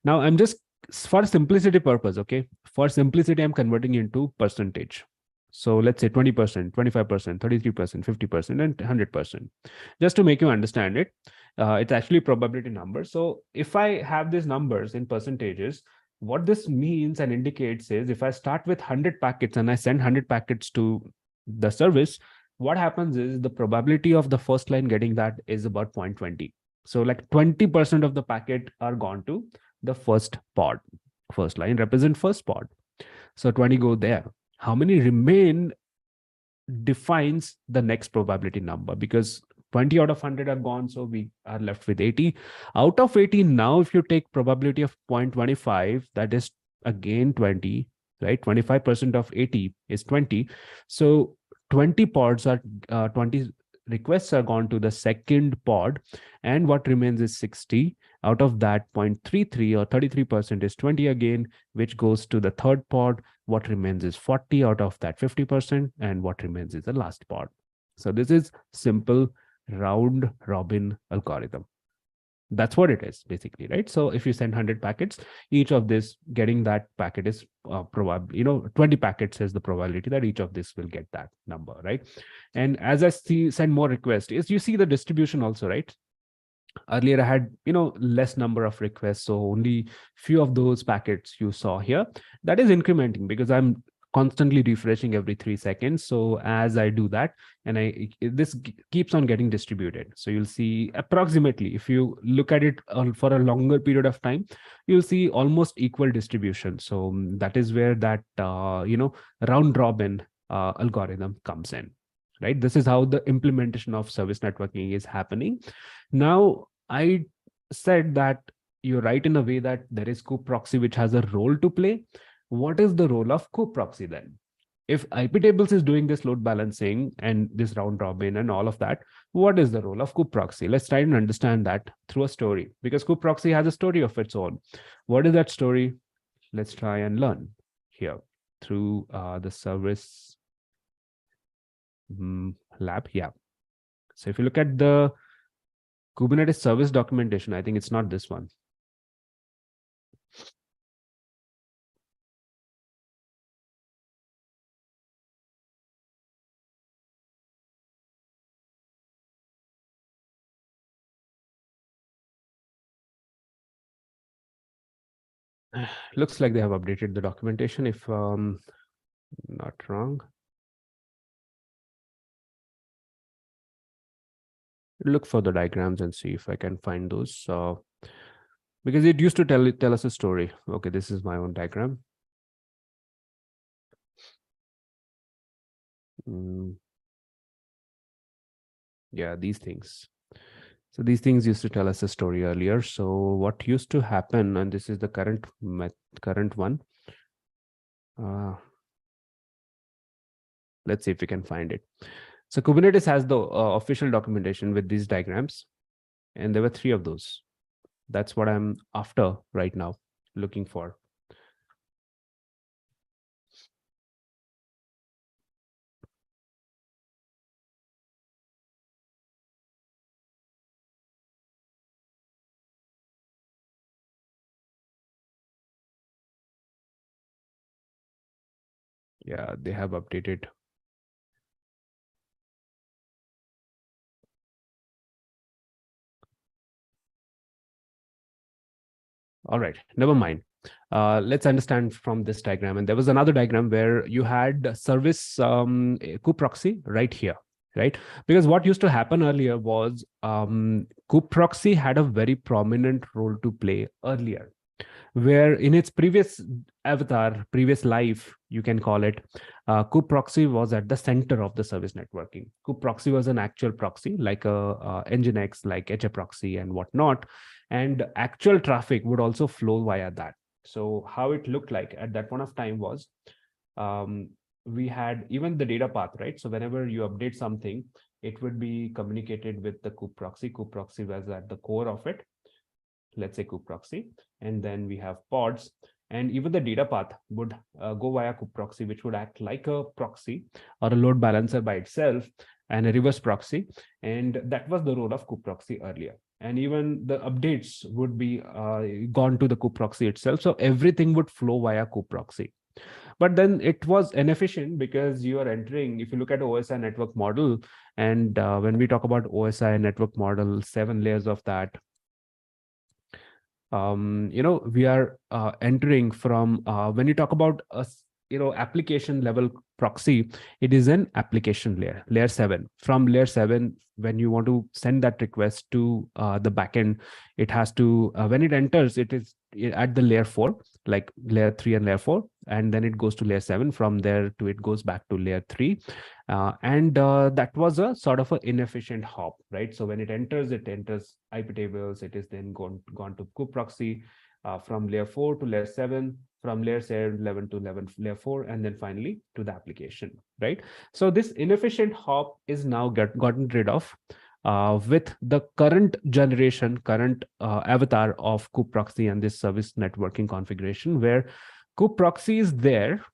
Now I'm just, for simplicity purpose, okay? For simplicity, I'm converting into percentage. So let's say 20%, 25%, 33%, 50%, and 100%. Just to make you understand it, it's actually probability numbers. So if I have these numbers in percentages, what this means and indicates is if I start with 100 packets and I send 100 packets to the service, what happens is the probability of the first line getting that is about 0.20. So like 20% of the packet are gone to the first pod. First line represent first pod. So 20 go there. How many remain defines the next probability number, because 20 out of 100 are gone, so we are left with 80. Out of 80, now if you take probability of 0.25, that is again 20, right? 25% of 80 is 20. So 20 pods are 20 requests are gone to the second pod, and what remains is 60. Out of that, 0.33 or 33% is 20 again, which goes to the third pod. What remains is 40 out of that 50%, and what remains is the last pod. So this is simple round robin algorithm. That's what it is basically, right? So if you send 100 packets, each of this getting that packet is probably, 20 packets is the probability that each of this will get that number, right? And as I send more requests, is you see the distribution also, right? Earlier I had less number of requests, so only few of those packets you saw here. That is incrementing because I'm constantly refreshing every 3 seconds. So as I do that, and this keeps on getting distributed. So you'll see approximately, if you look at it for a longer period of time, you'll see almost equal distribution. So that is where that round robin algorithm comes in. Right? This is how the implementation of service networking is happening. Now, I said that you're right in a way that there is kube proxy, which has a role to play. What is the role of kube proxy then? If IP tables is doing this load balancing and this round robin and all of that, what is the role of kube proxy? Let's try and understand that through a story, because kube proxy has a story of its own. What is that story? Let's try and learn here through the service lab. Yeah. So if you look at the Kubernetes service documentation, I think it's not this one. Looks like they have updated the documentation, if not wrong. Look for the diagrams and see if I can find those. Because it used to tell us a story. Okay, this is my own diagram. Yeah, these things. So these things used to tell us a story earlier. So what used to happen, and this is the current one. Let's see if we can find it. So Kubernetes has the official documentation with these diagrams, and there were 3 of those. That's what I'm after right now, looking for. Yeah, they have updated. All right, never mind. Let's understand from this diagram. And there was another diagram where you had service kube proxy right here, right? Because what used to happen earlier was kube proxy had a very prominent role to play earlier, where in its previous avatar, previous life, you can call it, kube proxy was at the center of the service networking. Kube proxy was an actual proxy, like a Nginx, like HA proxy and whatnot, and actual traffic would also flow via that. So how it looked like at that point of time was, we had even the data path, right? So whenever you update something, it would be communicated with the kube proxy. Kube proxy was at the core of it. Let's say kube proxy, and then we have pods, and even the data path would go via kube proxy, which would act like a proxy or a load balancer by itself, and a reverse proxy. And that was the role of kube proxy earlier. And even the updates would be gone to the kube proxy itself. So everything would flow via kube proxy. But then it was inefficient because you are entering, if you look at OSI network model, and when we talk about OSI network model, 7 layers of that, we are entering from when you talk about a application level proxy, it is an application layer 7. From layer 7, when you want to send that request to the backend, it has to when it enters, it is at the layer 4, like layer 3 and layer 4, and then it goes to layer 7. From there to it goes back to layer 3, and that was a sort of an inefficient hop, right? So when it enters IP tables. It is then gone to kube proxy, from layer 4 to layer 7, from layer 7 to layer 4, and then finally to the application, right? So this inefficient hop is now gotten rid of with the current generation, avatar of kube proxy and this service networking configuration, where kube proxy is there,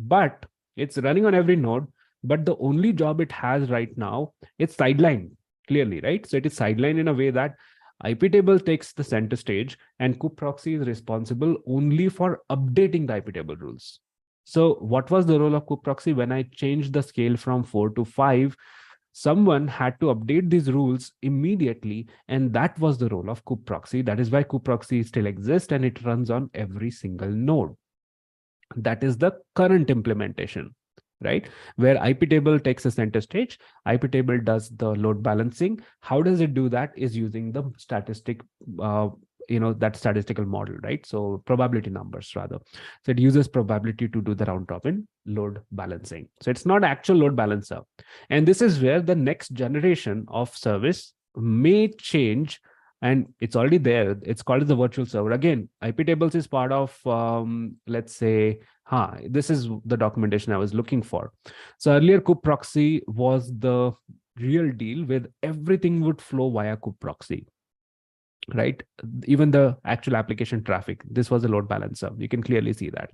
but it's running on every node. But the only job it has right now, it's sidelined clearly, right? So it is sidelined in a way that IP table takes the center stage, and kube proxy is responsible only for updating the IP table rules. So what was the role of kube proxy? When I changed the scale from 4 to 5, someone had to update these rules immediately, and that was the role of kube proxy. That is why kube proxy still exists, and it runs on every single node. That is the current implementation, right? Where IP table takes a center stage, IP table does the load balancing. How does it do that? Is using the statistic, that statistical model, right? So probability numbers rather. So it uses probability to do the round robin load balancing. So it's not actual load balancer. And this is where the next generation of service may change, and it's already there. It's called the virtual server. Again, IP tables is part of, let's say, this is the documentation I was looking for. So earlier kube proxy was the real deal, with everything would flow via kube proxy, right? Even the actual application traffic, this was a load balancer. You can clearly see that.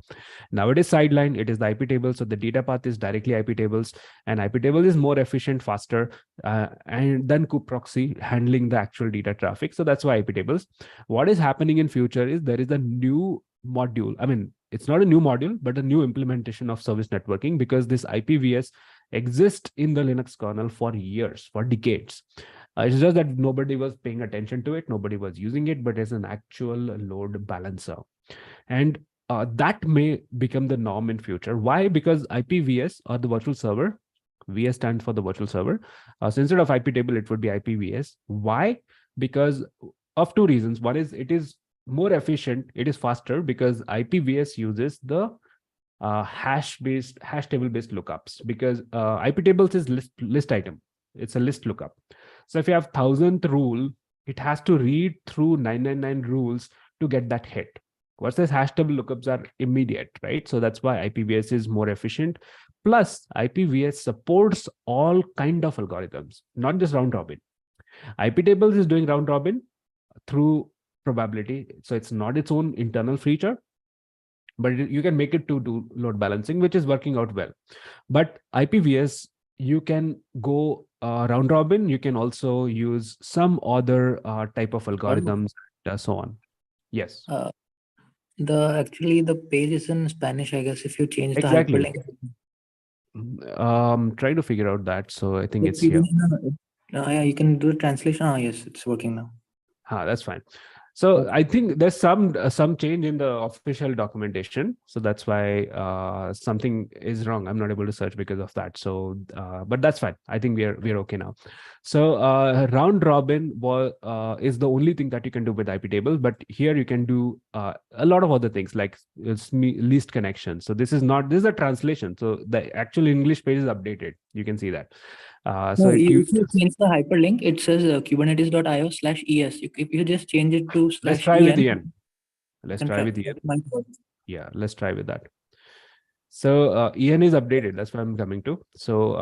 Now it is sidelined, it is the IP table. So the data path is directly IP tables, and IP table is more efficient, faster, and then kube proxy handling the actual data traffic. So that's why IP tables. What is happening in future is there is a new module. I mean, it's not a new module, but a new implementation of service networking, because this IPVS exists in the Linux kernel for years, for decades. It's just that nobody was paying attention to it, nobody was using it, but as an actual load balancer. And that may become the norm in future. Why? Because IPVS, or the virtual server, VS stands for the virtual server. So instead of IP table, it would be IPVS. Why? Because of two reasons. One is it is more efficient, it is faster, because IPVS uses the hash table based lookups, because IP tables is list item. It's a list lookup. So if you have 1000th rule, it has to read through 999 rules to get that hit. Versus hash table lookups are immediate, right? So that's why IPVS is more efficient. Plus, IPVS supports all kind of algorithms, not just round robin. IP tables is doing round robin through probability. So it's not its own internal feature, but you can make it to do load balancing, which is working out well. But IPVS, you can go round robin. You can also use some other type of algorithms, so on. Yes. Actually the page is in Spanish, I guess. If you change Exactly. the hyperlink. Trying to figure out that. So I think it's here. Yeah, you can do the translation. Yes, it's working now. That's fine. So I think there's some change in the official documentation. So that's why something is wrong. I'm not able to search because of that. So, but that's fine. I think we're okay now. So round robin is the only thing that you can do with IP table. But here you can do a lot of other things, like least connection. So this is a translation. So the actual English page is updated. You can see that. So if you change the hyperlink, it says kubernetes.io/es. If you just change it to let's try with the end. Let's try with the end. Might work. Yeah, let's try with that. So EN is updated. That's what I'm coming to. So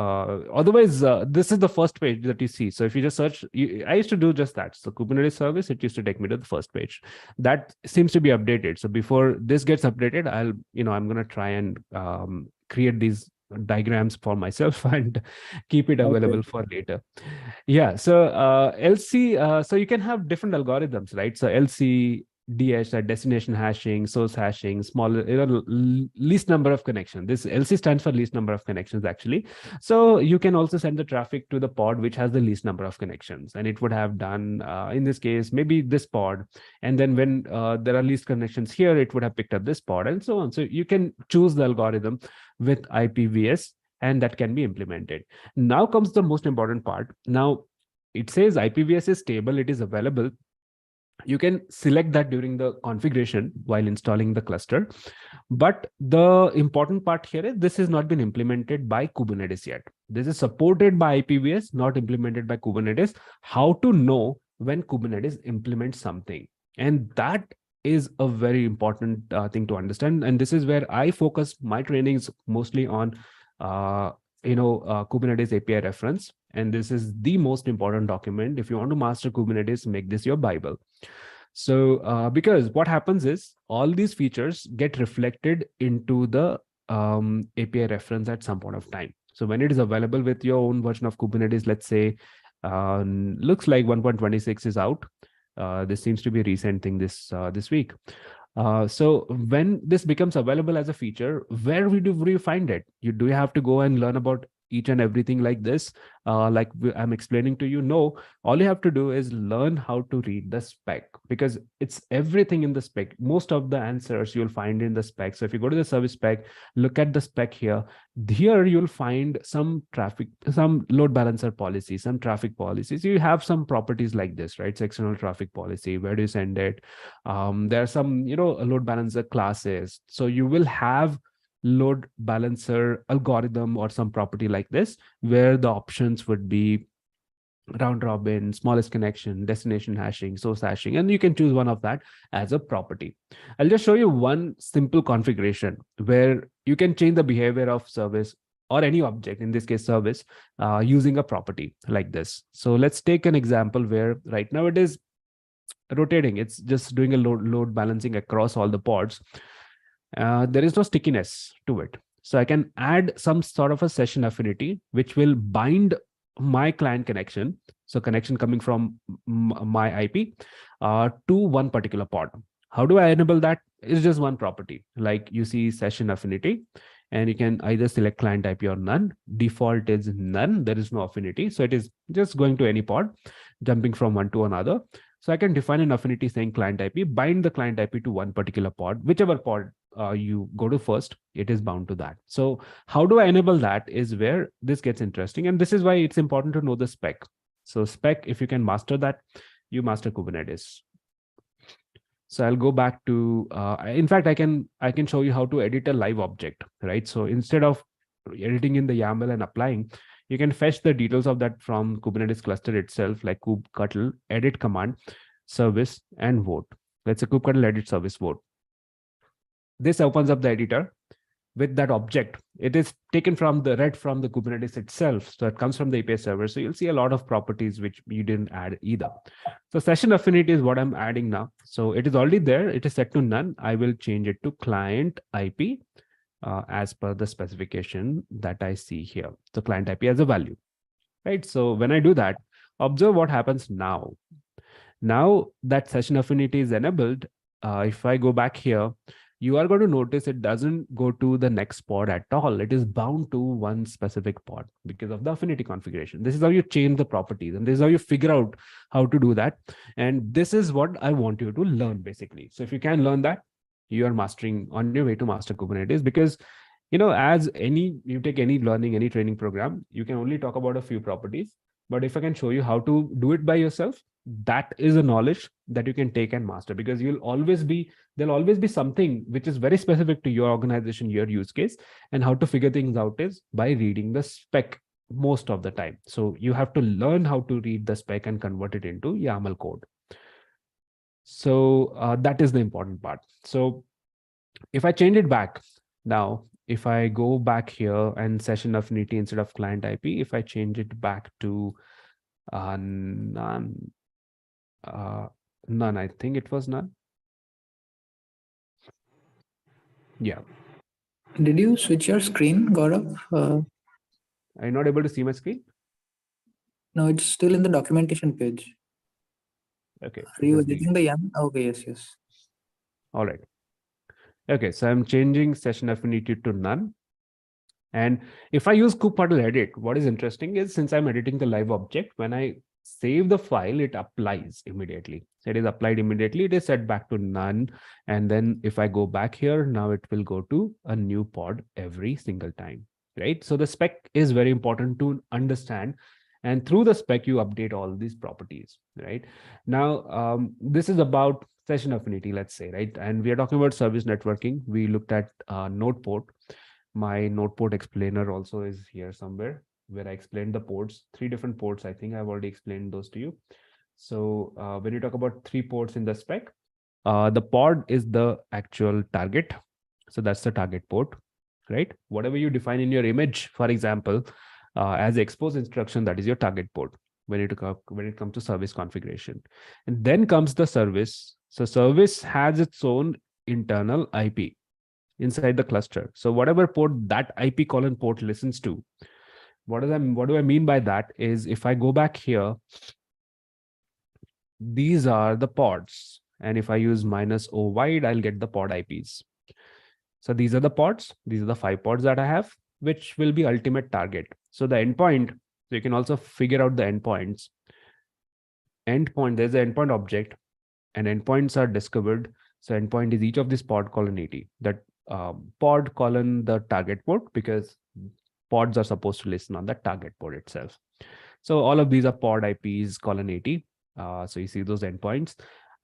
otherwise, this is the first page that you see. So if you just search, I used to do just that. So Kubernetes service, it used to take me to the first page. That seems to be updated. So before this gets updated, I'm going to try and create these diagrams for myself and keep it available for later. Yeah. So LC, so you can have different algorithms, right? So LC, DH, that destination hashing, source hashing, smaller, least number of connections. This LC stands for least number of connections, actually. So you can also send the traffic to the pod which has the least number of connections, and it would have done in this case maybe this pod, and then when there are least connections here, it would have picked up this pod, and so on. So you can choose the algorithm with IPVS, and that can be implemented. Now comes the most important part. Now it says IPVS is stable, it is available. You can select that during the configuration while installing the cluster. But the important part here is this has not been implemented by Kubernetes yet. This is supported by IPVS, not implemented by Kubernetes. How to know when Kubernetes implements something? And that is a very important thing to understand. And this is where I focus my trainings mostly on Kubernetes API reference. And this is the most important document. If you want to master Kubernetes, make this your Bible. So because what happens is all these features get reflected into the API reference at some point of time. So when it is available with your own version of Kubernetes, let's say, looks like 1.26 is out. This seems to be a recent thing this week. So when this becomes available as a feature, where do you find it? Do you have to go and learn about each and everything like this, like I'm explaining to you? No, all you have to do is learn how to read the spec, because it's everything in the spec. Most of the answers you'll find in the spec. So if you go to the service spec, look at the spec here. Here you'll find some traffic, some load balancer policy, some traffic policies. You have some properties like this, right? So external traffic policy, where do you send it? There are some, load balancer classes. So you will have load balancer algorithm or some property like this, where the options would be round robin, smallest connection, destination hashing, source hashing, and you can choose one of that as a property. I'll just show you one simple configuration where you can change the behavior of service or any object, in this case service, using a property like this. So let's take an example where right now it is rotating. It's just doing a load balancing across all the pods. There is no stickiness to it. So I can add some sort of a session affinity, which will bind my client connection. So connection coming from my IP to one particular pod. How do I enable that? It's just one property. Like you see session affinity, and you can either select client IP or none. Default is none. There is no affinity. So it is just going to any pod, jumping from one to another. So I can define an affinity saying client IP, bind the client IP to one particular pod, whichever pod you go to first, it is bound to that. So how do I enable that is where this gets interesting. And this is why it's important to know the spec. So spec, if you can master that, you master Kubernetes. So I'll go back to, in fact, I can show you how to edit a live object, right? So instead of editing in the YAML and applying, you can fetch the details of that from Kubernetes cluster itself, like kubectl edit command, service, and vote. Let's say kubectl edit service vote. This opens up the editor with that object. It is taken from the Kubernetes itself. So it comes from the API server. So you'll see a lot of properties which you didn't add either. So session affinity is what I'm adding now. So it is already there. It is set to none. I will change it to client IP as per the specification that I see here. So client IP as a value, right? So when I do that, observe what happens now. Now that session affinity is enabled, if I go back here, you are going to notice it doesn't go to the next pod at all. It is bound to one specific pod because of the affinity configuration. This is how you change the properties, and this is how you figure out how to do that. And this is what I want you to learn, basically. So if you can learn that, you are mastering, on your way to master Kubernetes. Because as you take any learning, any training program, you can only talk about a few properties. But if I can show you how to do it by yourself, that is a knowledge that you can take and master, because there'll always be something which is very specific to your organization, your use case, and how to figure things out is by reading the spec most of the time. So you have to learn how to read the spec and convert it into YAML code. So that is the important part. So if I change it back now, if I go back here and session affinity instead of client IP, if I change it back to none, I think it was none. Yeah. Did you switch your screen, Gaurav? Are you not able to see my screen? No, it's still in the documentation page. Okay. Are you editing the YAML? Okay, yes. All right. Okay, so I'm changing session affinity to none. And if I use kubectl edit, what is interesting is since I'm editing the live object, when I save the file, it applies immediately. So it is applied immediately. It is set back to none. And then if I go back here, now it will go to a new pod every single time, right? So the spec is very important to understand. And through the spec, you update all these properties, right? Now, this is about session affinity, let's say, right? And we are talking about service networking. We looked at node port. My node port explainer also is here somewhere where I explained the ports, 3 different ports. I think I've already explained those to you. So when you talk about 3 ports in the spec, the pod is the actual target. So that's the target port, right? Whatever you define in your image, for example, as expose instruction, that is your target port when it comes to service configuration. And then comes the service. So service has its own internal IP inside the cluster. So whatever port that IP colon port listens to, what do I mean by that is if I go back here, these are the pods. And if I use -o wide, I'll get the pod IPs. So these are the pods. These are the 5 pods that I have, which will be ultimate target. So the endpoint, so you can also figure out the endpoints. There's an endpoint object and endpoints are discovered. So endpoint is each of this pod colon 80. That pod colon the target port, because pods are supposed to listen on the target port itself. So all of these are pod IPs colon 80. So you see those endpoints.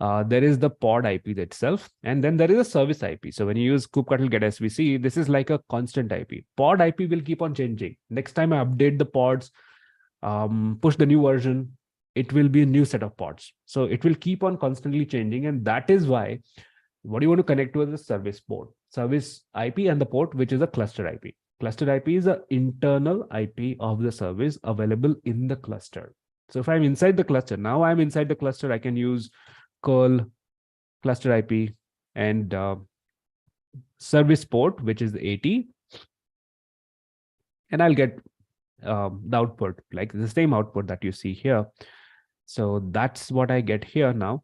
There is the pod IP itself, and then there is a service IP. So when you use kubectl get SVC, this is like a constant IP. Pod IP will keep on changing. Next time I update the pods, push the new version, it will be a new set of pods. So it will keep on constantly changing, and that is why what you want to connect to is the service port, service IP, and the port, which is a cluster IP. Cluster IP is an internal IP of the service available in the cluster. So if I'm inside the cluster, now I'm inside the cluster, I can use curl cluster IP and service port, which is 80. And I'll get the output, like the same output that you see here. So that's what I get here now.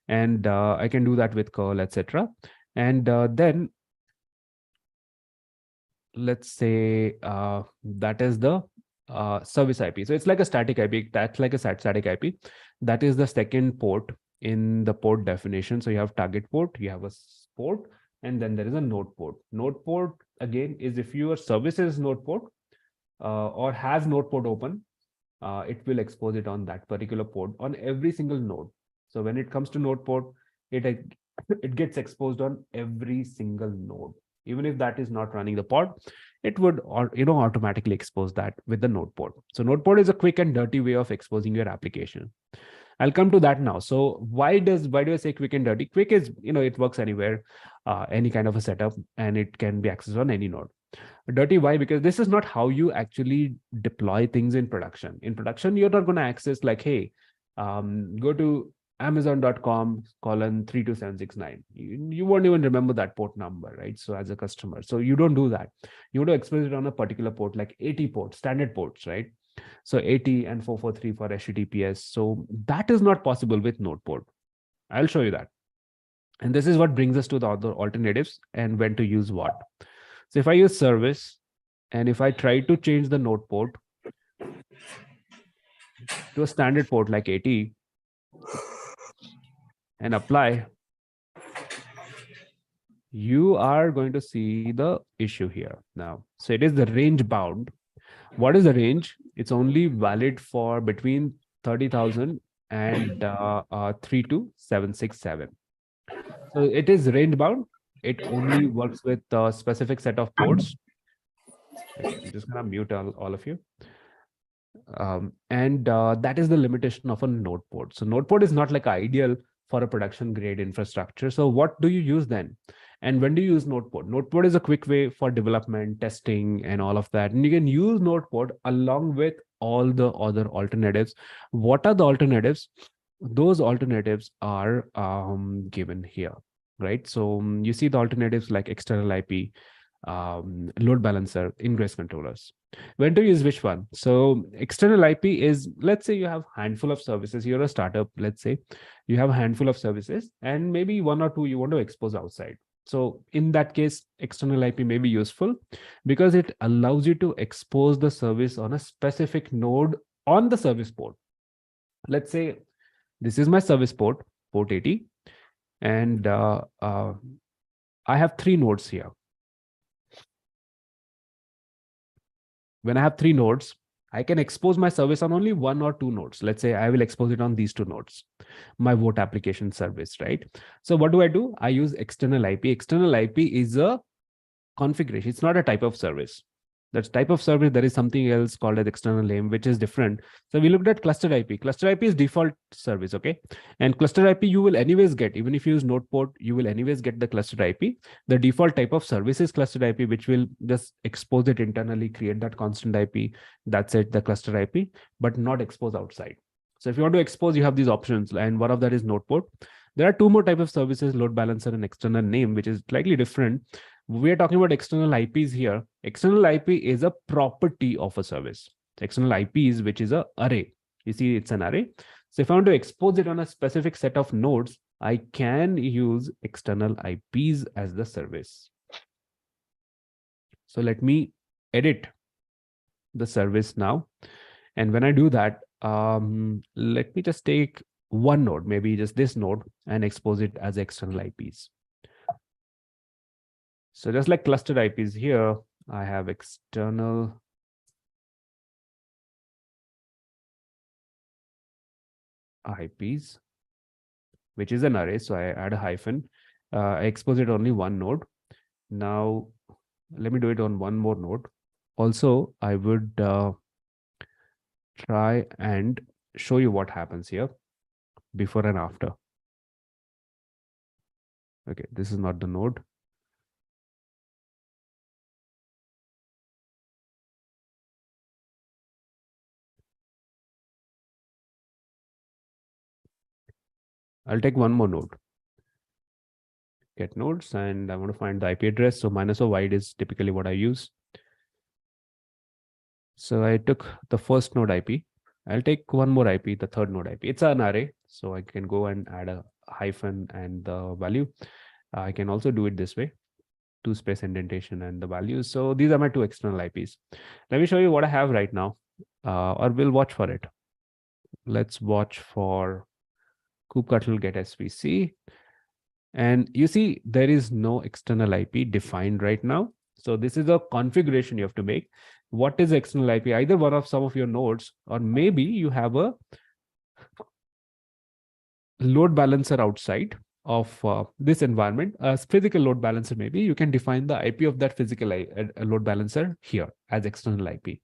And I can do that with curl, etc. And then let's say that is the service IP. So it's like a static IP. That's like a static IP. That is the second port in the port definition. So you have target port, you have a port, and then there is a node port. Node port, again, is if your service is node port or has node port open, it will expose it on that particular port on every single node. So when it comes to node port, it gets exposed on every single node. Even if that is not running the pod, it would automatically expose that with the node port. So node port is a quick and dirty way of exposing your application. I'll come to that now. So why do I say quick and dirty? Quick is, it works anywhere, any kind of a setup, and it can be accessed on any node. Dirty, why? Because this is not how you actually deploy things in production. In production, you're not going to access like, hey, go to amazon.com:32769. You won't even remember that port number, right? So as a customer, so you don't do that. You want to express it on a particular port, like 80 ports, standard ports, right? So 80 and 443 for HTTPS. So that is not possible with node port. I'll show you that. And this is what brings us to the other alternatives and when to use what. So if I use service and if I try to change the node port to a standard port like 80 and apply, you are going to see the issue here now. So it is the range bound. What is the range? It's only valid for between 30,000 and 32767. So it is range bound. It only works with a specific set of ports. Okay, I'm just gonna mute all of you. And that is the limitation of a node port. So node port is not like ideal for a production grade infrastructure. So what do you use then? And when do you use node port? Node port is a quick way for development, testing, and all of that. And you can use node port along with all the other alternatives. What are the alternatives? Those alternatives are given here, right? So you see the alternatives like external IP, load balancer, ingress controllers. When to use which one? So external IP is, let's say you have a handful of services. You're a startup, let's say you have a handful of services and maybe one or two you want to expose outside. So in that case, external IP may be useful because it allows you to expose the service on a specific node on the service port. Let's say this is my service port, port 80, and I have 3 nodes here. When I have 3 nodes, I can expose my service on only 1 or 2 nodes. Let's say I will expose it on these 2 nodes, my vote application service, right? So what do? I use external IP. External IP is a configuration. It's not a type of service. That's type of service. There is something else called as external name, which is different. So we looked at cluster IP. Cluster IP is default service, okay? And cluster IP you will anyways get, even if you use node port, you will anyways get the cluster IP. The default type of service is cluster IP, which will just expose it internally, create that constant IP. That's it, the cluster IP, but not expose outside. So if you want to expose, you have these options, and one of that is node port. There are 2 more types of services, load balancer and external name, which is slightly different. We are talking about external IPs here. External IP is a property of a service. External IPs, which is an array. You see, it's an array. So if I want to expose it on a specific set of nodes, I can use external IPs as the service. So let me edit the service now. And when I do that, let me just take one node, maybe just this node, and expose it as external IPs. So just like clustered IPs here, I have external IPs, which is an array. So I add a hyphen. I expose it only one node. Now, let me do it on one more node. Also, I would try and show you what happens here before and after. Okay, this is not the node. I'll take one more node. Get nodes, and I want to find the IP address. So minus or wide is typically what I use. So I took the first node IP. I'll take one more IP, the third node IP. It's an array, so I can go and add a hyphen and the value. I can also do it this way, 2 space indentation and the values. So these are my 2 external IPs. Let me show you what I have right now, or we'll watch for it. Let's watch for kubectl get svc. And you see, there is no external IP defined right now. So this is a configuration you have to make. What is external IP? Either one of some of your nodes, or maybe you have a load balancer outside of this environment, a physical load balancer. Maybe you can define the IP of that physical load balancer here as external IP.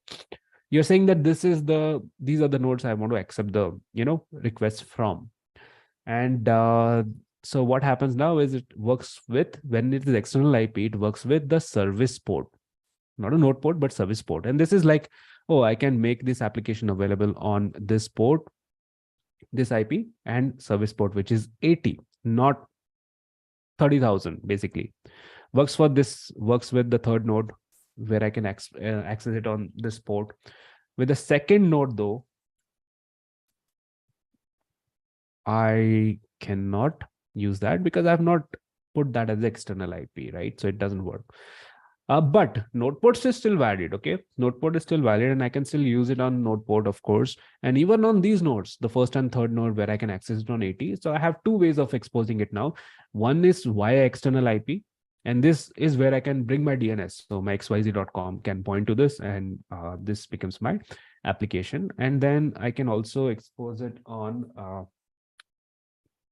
You're saying that these are the nodes I want to accept the requests from. And so what happens now is it works with, when it is external IP, it works with the service port, not a node port, but service port. And this is like, oh, I can make this application available on this port, this IP, and service port, which is 80, not 30,000, basically. Works with the third node, where I can access it on this port. With the second node, though, I cannot use that because I have not put that as external IP, right? So it doesn't work. But node port is still valid, okay? Node port is still valid, and I can still use it on node port, of course. And even on these nodes, the first and third node, where I can access it on 80. So I have 2 ways of exposing it now. One is via external IP, and this is where I can bring my DNS. So my xyz.com can point to this, and this becomes my application. And then I can also expose it on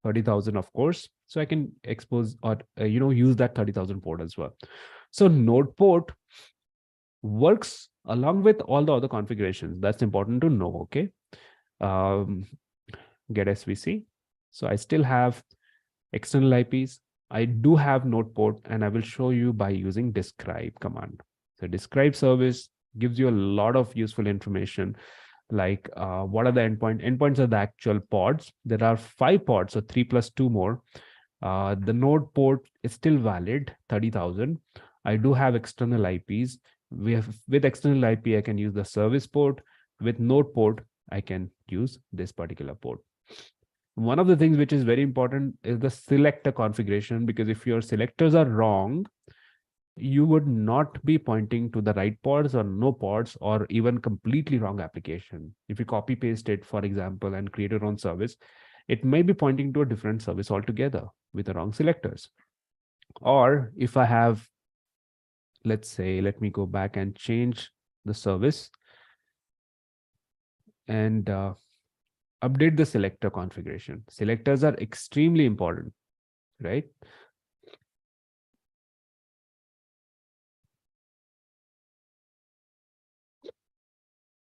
30,000, of course. So I can expose or use that 30,000 port as well. So node port works along with all the other configurations. That's important to know, okay? Get SVC. So I still have external IPs. I do have node port, and I will show you by using describe command. So describe service gives you a lot of useful information, like what are the endpoints? Endpoints are the actual pods. There are 5 pods, so 3 plus 2 more. The node port is still valid, 30,000. I do have external IPs. With external IP, I can use the service port. With node port, I can use this particular port. One of the things which is very important is the selector configuration, because if your selectors are wrong, you would not be pointing to the right pods or no pods, or even completely wrong application. If you copy paste it, for example, and create your own service, it may be pointing to a different service altogether with the wrong selectors. Or if I have, let's say, let me go back and change the service and update the selector configuration. Selectors are extremely important, right?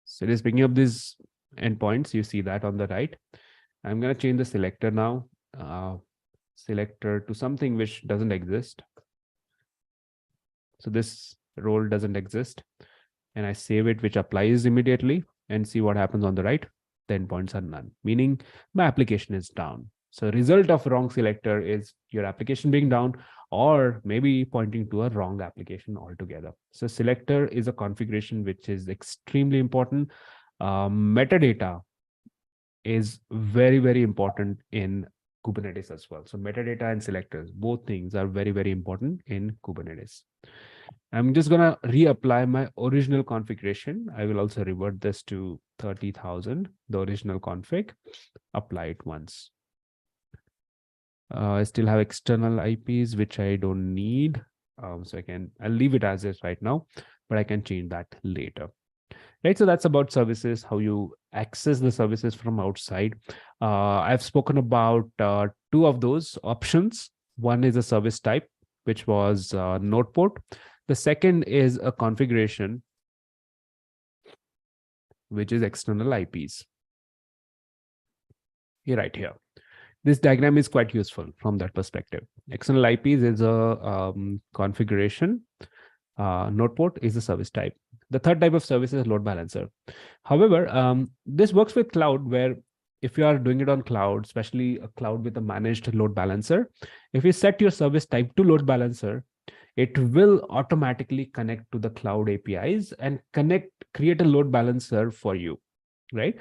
So it is picking up these endpoints. You see that on the right. I'm going to change the selector now, selector to something which doesn't exist. So this role doesn't exist, and I save it, which applies immediately, and see what happens on the right. The endpoints are none, meaning my application is down. So result of wrong selector is your application being down, or maybe pointing to a wrong application altogether. So selector is a configuration which is extremely important. Metadata is very, very important in Kubernetes as well. So metadata and selectors, both things are very, very important in Kubernetes. I'm just going to reapply my original configuration. I will also revert this to 30,000, the original config, apply it once. I still have external IPs, which I don't need. So I'll leave it as is right now, but I can change that later. Right, so that's about services, how you access the services from outside. I've spoken about 2 of those options. One is a service type, which was node port. The second is a configuration, which is external IPs. Here, right here. This diagram is quite useful from that perspective. External IPs is a configuration. Node port is a service type. The third type of service is load balancer. However, this works with cloud, where if you are doing it on cloud, especially a cloud with a managed load balancer, if you set your service type to load balancer, it will automatically connect to the cloud APIs and create a load balancer for you, right?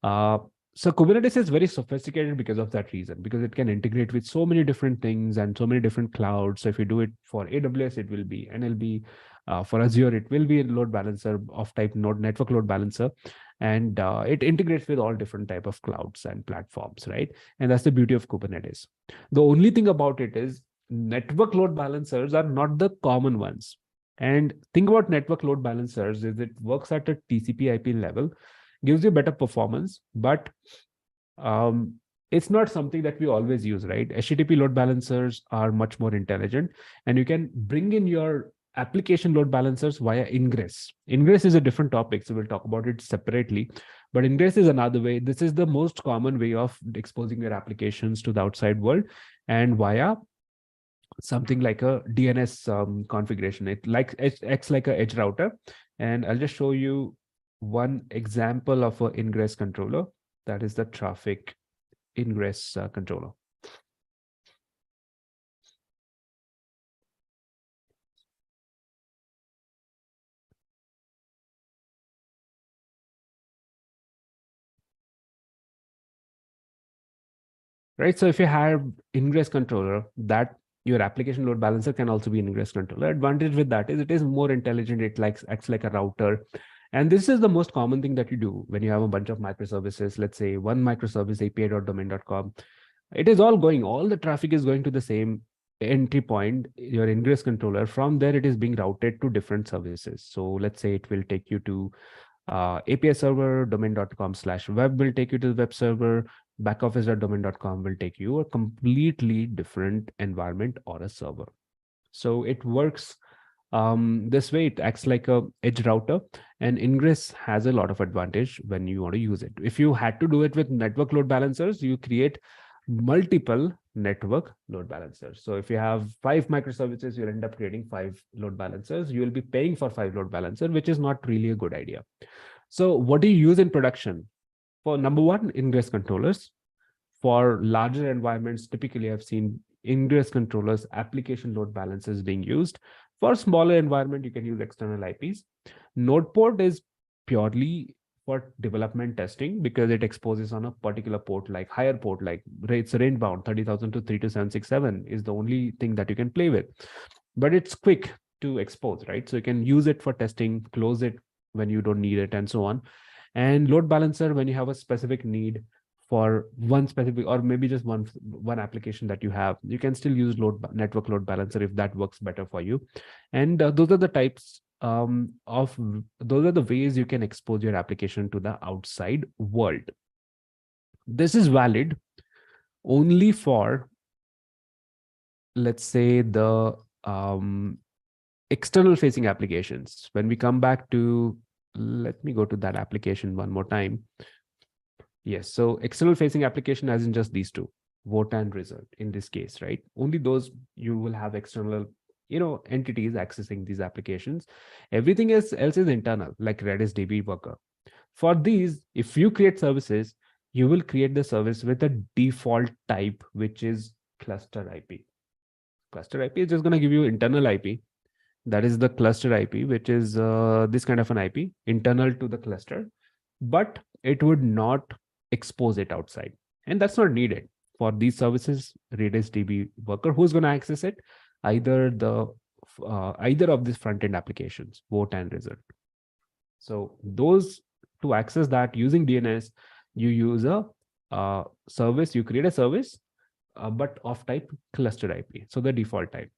So Kubernetes is very sophisticated because of that reason, because it can integrate with so many different things and so many different clouds. So if you do it for AWS, it will be NLB. For Azure, it will be a load balancer of type node network load balancer. And it integrates with all different type of clouds and platforms, right? And that's the beauty of Kubernetes. The only thing about it is network load balancers are not the common ones. And think about network load balancers is it works at a TCP IP level, gives you better performance, but it's not something that we always use, right? HTTP load balancers are much more intelligent, and you can bring in your application load balancers via ingress. Ingress is a different topic, so we'll talk about it separately. But ingress is another way. This is the most common way of exposing your applications to the outside world, and via something like a DNS configuration. It acts like an edge router, and I'll just show you one example of an ingress controller. That is the traffic ingress controller. Right, so if you have ingress controller, that your application load balancer can also be an ingress controller. Advantage with that is it is more intelligent. It acts like a router. And this is the most common thing that you do when you have a bunch of microservices. Let's say one microservice api.domain.com. It is all the traffic is going to the same entry point, your ingress controller. From there, it is being routed to different services. So let's say it will take you to API server, domain.com/web will take you to the web server, backoffice.domain.com will take you a completely different environment or a server. So it works this way. It acts like a edge router, and ingress has a lot of advantage when you want to use it. If you had to do it with network load balancers, you create multiple network load balancers. So if you have 5 microservices, you'll end up creating 5 load balancers. You will be paying for 5 load balancers, which is not really a good idea. So what do you use in production? For number one, ingress controllers. For larger environments, typically I've seen ingress controllers, application load balancers being used. For smaller environment, you can use external IPs. Node port is purely for development testing because it exposes on a particular port, like higher port, like it's range bound 30,000 to 32767 is the only thing that you can play with. But it's quick to expose, right? So you can use it for testing, close it when you don't need it, and so on. And load balancer, when you have a specific need for one specific, or maybe just one application that you have, you can still use network load balancer if that works better for you. And those are the types those are the ways you can expose your application to the outside world. This is valid only for, let's say, the external facing applications. When we come back to, let me go to that application one more time. Yes, so external facing application as in just these two, vote and result in this case, right? Only those you will have external, entities accessing these applications. Everything else is internal, like Redis DB worker. For these, if you create services, you will create the service with a default type, which is cluster IP. Cluster IP is just going to give you internal IP. That is the cluster IP, which is this kind of an IP internal to the cluster, but it would not expose it outside. And that's not needed for these services. Redis DB worker, who's going to access it? Either of these front-end applications, vote and result. So those, to access that using DNS, you use a service, you create a service, but of type cluster IP, so the default type.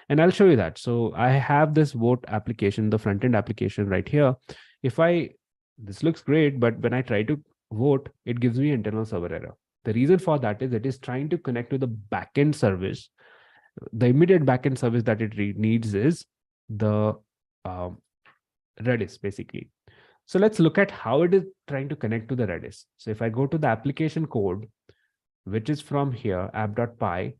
And I'll show you that. So I have this vote application, the front-end application right here. This looks great, but when I try to vote, it gives me internal server error. The reason for that is it is trying to connect to the backend service. The immediate backend service that it needs is the Redis, basically. So let's look at how it is trying to connect to the Redis. So if I go to the application code, which is from here, app.py,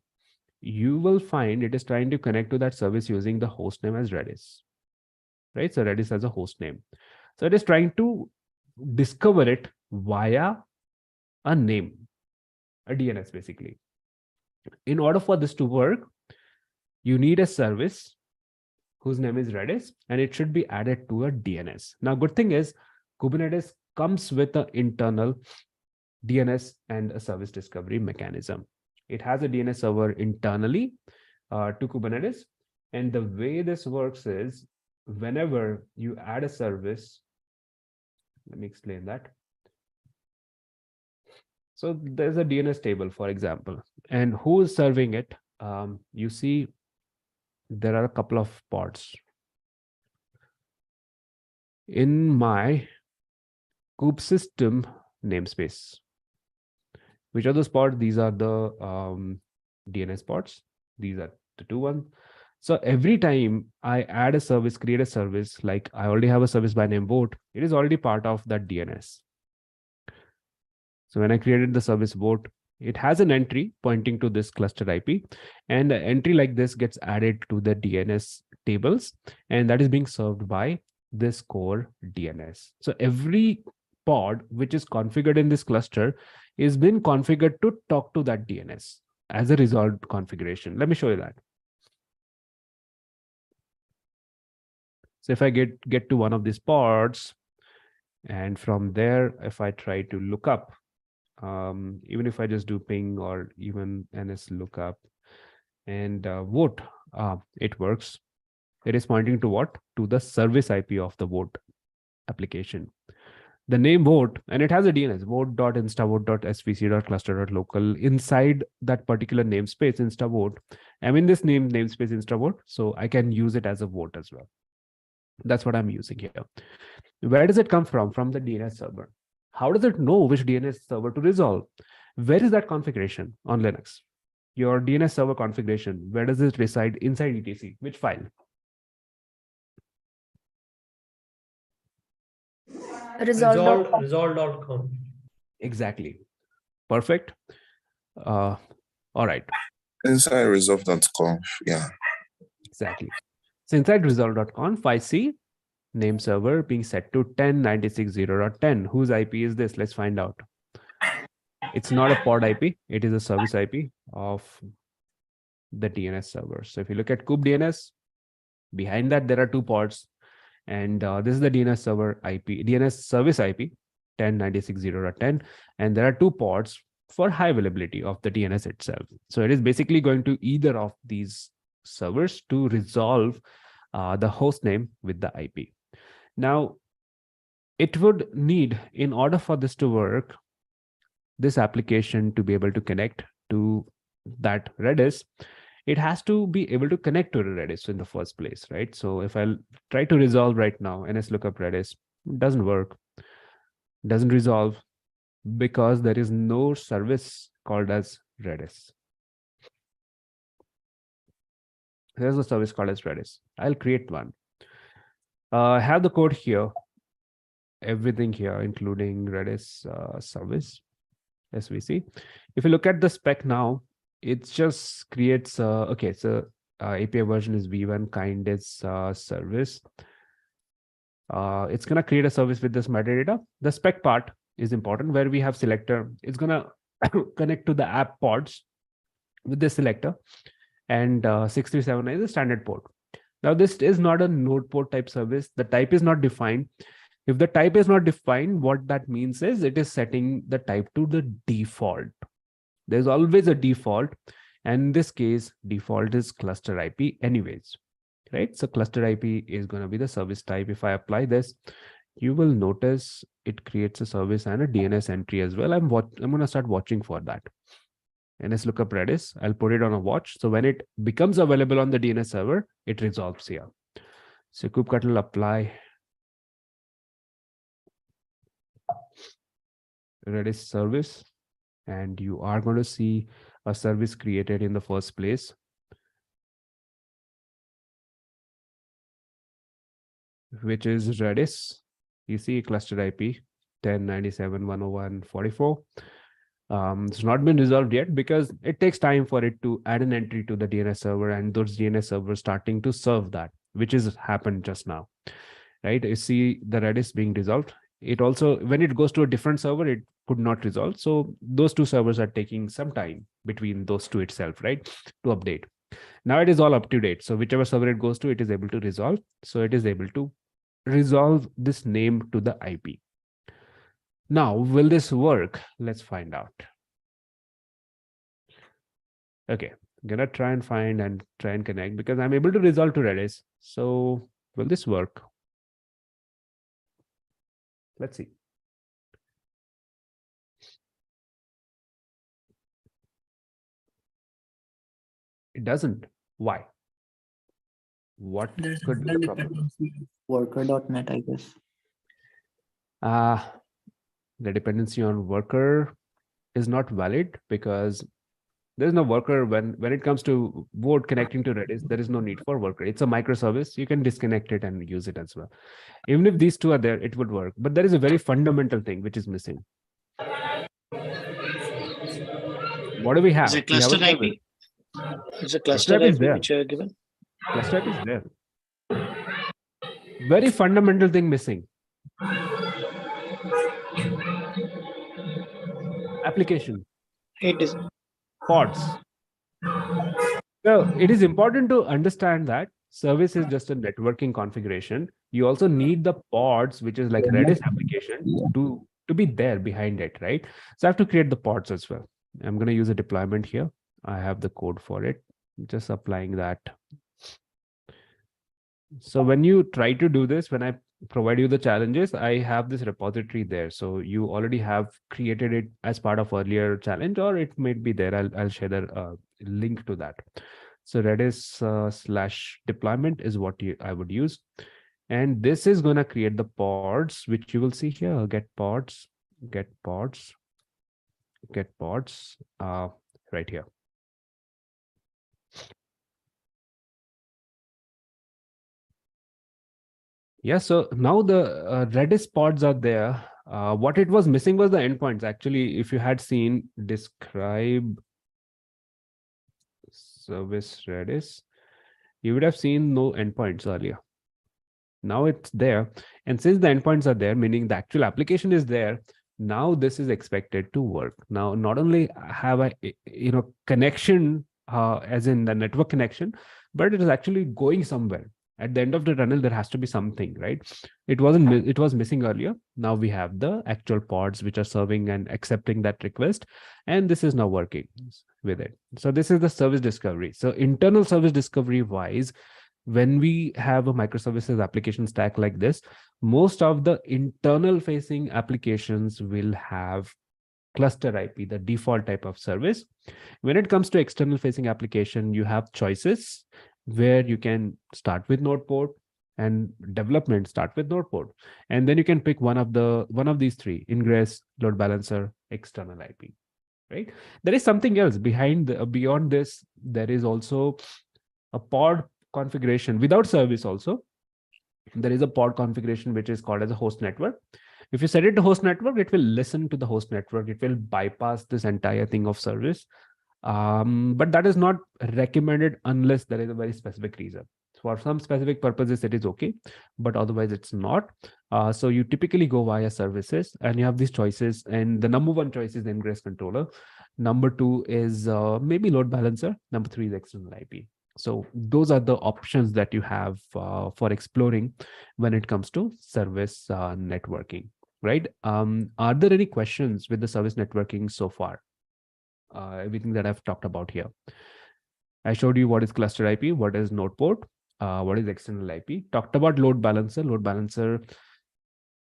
you will find it is trying to connect to that service using the host name as Redis, right? So Redis has a host name. So it is trying to discover it via a name, a DNS, basically. In order for this to work, you need a service whose name is Redis, and it should be added to a DNS. Now, good thing is Kubernetes comes with an internal DNS and a service discovery mechanism. It has a DNS server internally to Kubernetes. And the way this works is whenever you add a service, let me explain that. So there's a DNS table, for example, and who is serving it? You see, there are a couple of pods. In my kube system namespace, which are those pods? These are the DNS pods. These are the two ones. So every time I add a service, create a service, like I already have a service by name vote, it is already part of that DNS. So when I created the service vote, it has an entry pointing to this cluster IP, and an entry like this gets added to the DNS tables, and that is being served by this core DNS. So every pod which is configured in this cluster is been configured to talk to that DNS as a resolved configuration. Let me show you that. So if I get to one of these pods, and from there, if I try to look up, even if I just do ping or even ns lookup and vote, it works. It is pointing to what? To the service IP of the vote application. The name vote, and it has a DNS, vote.instavote.svc.cluster.local. Inside that particular namespace, instavote, I'm in this namespace instavote, so I can use it as a vote as well. That's what I'm using here. Where does it come from? From the DNS server. How does it know which DNS server to resolve? Where is that configuration on Linux? Your DNS server configuration, where does it reside inside etc? Which file? Resolve.com. Exactly. Perfect. All right, Inside resolve.conf. Yeah. exactly. So inside resolve.conf, I see name server being set to 10.96.0.10. Whose IP is this? Let's find out. It's not a pod IP. It is a service IP of the DNS server. So if you look at kubedns, behind that there are two pods, and this is the DNS server IP, DNS service IP 10.96.0.10, and there are two pods for high availability of the DNS itself. So it is basically going to either of these servers to resolve the host name with the IP. Now, it would need, in order for this to work, this application to be able to connect to that Redis, it has to be able to connect to Redis in the first place, right? So if I try to resolve right now, NS lookup Redis, it doesn't work, doesn't resolve, because there is no service called as Redis. There's a service called as Redis. I'll create one. I have the code here, everything here, including Redis service, SVC. If you look at the spec now, it just creates, okay, so API version is v1, kind is service. It's going to create a service with this metadata. The spec part is important, where we have selector. It's going to connect to the app pods with this selector, and 6379 is a standard port. Now, this is not a node port type service. The type is not defined. If the type is not defined, what that means is it is setting the type to the default. There's always a default. And in this case, default is cluster IP anyways, right? So cluster IP is going to be the service type. If I apply this, you will notice it creates a service and a DNS entry as well. I'm going to start watching for that. NS lookup Redis, I'll put it on a watch. So when it becomes available on the DNS server, it resolves here. So kubectl apply Redis service, and you are going to see a service created in the first place, which is Redis. You see cluster IP 10.97.101.44. It's not been resolved yet because it takes time for it to add an entry to the DNS server, and those DNS servers starting to serve that, which is happened just now, right? You see the Redis being resolved. It also, when it goes to a different server, it could not resolve. So those two servers are taking some time between those two itself, right, to update. Now it is all up to date. So whichever server it goes to, it is able to resolve. So it is able to resolve this name to the IP. Now, will this work? Let's find out. Okay, I'm gonna try and find and try and connect because I'm able to resolve to Redis. So will this work? Let's see. It doesn't. Why? What There's could be the problem? dependency worker.net, I guess. The dependency on worker is not valid because there's no worker when it comes to board connecting to Redis. There is no need for worker. It's a microservice. You can disconnect it and use it as well. Even if these two are there, it would work. But there is a very fundamental thing which is missing. What do we have? Is it cluster IP? Is a cluster IP which you are given? Cluster IP is there. Very fundamental thing missing. Application. It is. Pods. So it is important to understand that service is just a networking configuration. You also need the pods, which is like Redis application, to be there behind it, right? So I have to create the pods as well. I'm going to use a deployment here. I have the code for it. Just applying that. So when you try to do this, when I provide you the challenges, I have this repository there. So you already have created it as part of earlier challenge, or it might be there. I'll share the link to that. So Redis / deployment is what I would use. And this is going to create the pods, which you will see here. Get pods right here. Yeah, so now the Redis pods are there. What it was missing was the endpoints. Actually, if you had seen describe service Redis, you would have seen no endpoints earlier. Now it's there. And since the endpoints are there, meaning the actual application is there, now this is expected to work. Now, not only have I, connection, as in the network connection, but it is actually going somewhere. At the end of the tunnel, there has to be something, right? It was missing earlier. Now we have the actual pods which are serving and accepting that request. And this is now working with it. So this is the service discovery. So internal service discovery wise, when we have a microservices application stack like this, most of the internal facing applications will have cluster IP, the default type of service. When it comes to external facing application, you have choices where you can start with node port and development start with node port. And then you can pick one of these three: ingress, load balancer, external IP, right? There is something else beyond this. There is also a pod configuration without service also. There is a pod configuration which is called as a host network. If you set it to host network, it will listen to the host network. It will bypass this entire thing of service. But that is not recommended unless there is a very specific reason. For some specific purposes, it is okay, but otherwise it's not. So you typically go via services and you have these choices. And the number one choice is the ingress controller. Number two is maybe load balancer. Number three is external IP. So those are the options that you have for exploring when it comes to service networking, right? Are there any questions with the service networking so far? Everything that I've talked about here. I showed you what is cluster IP, what is node port, what is external IP. Talked about load balancer. Load balancer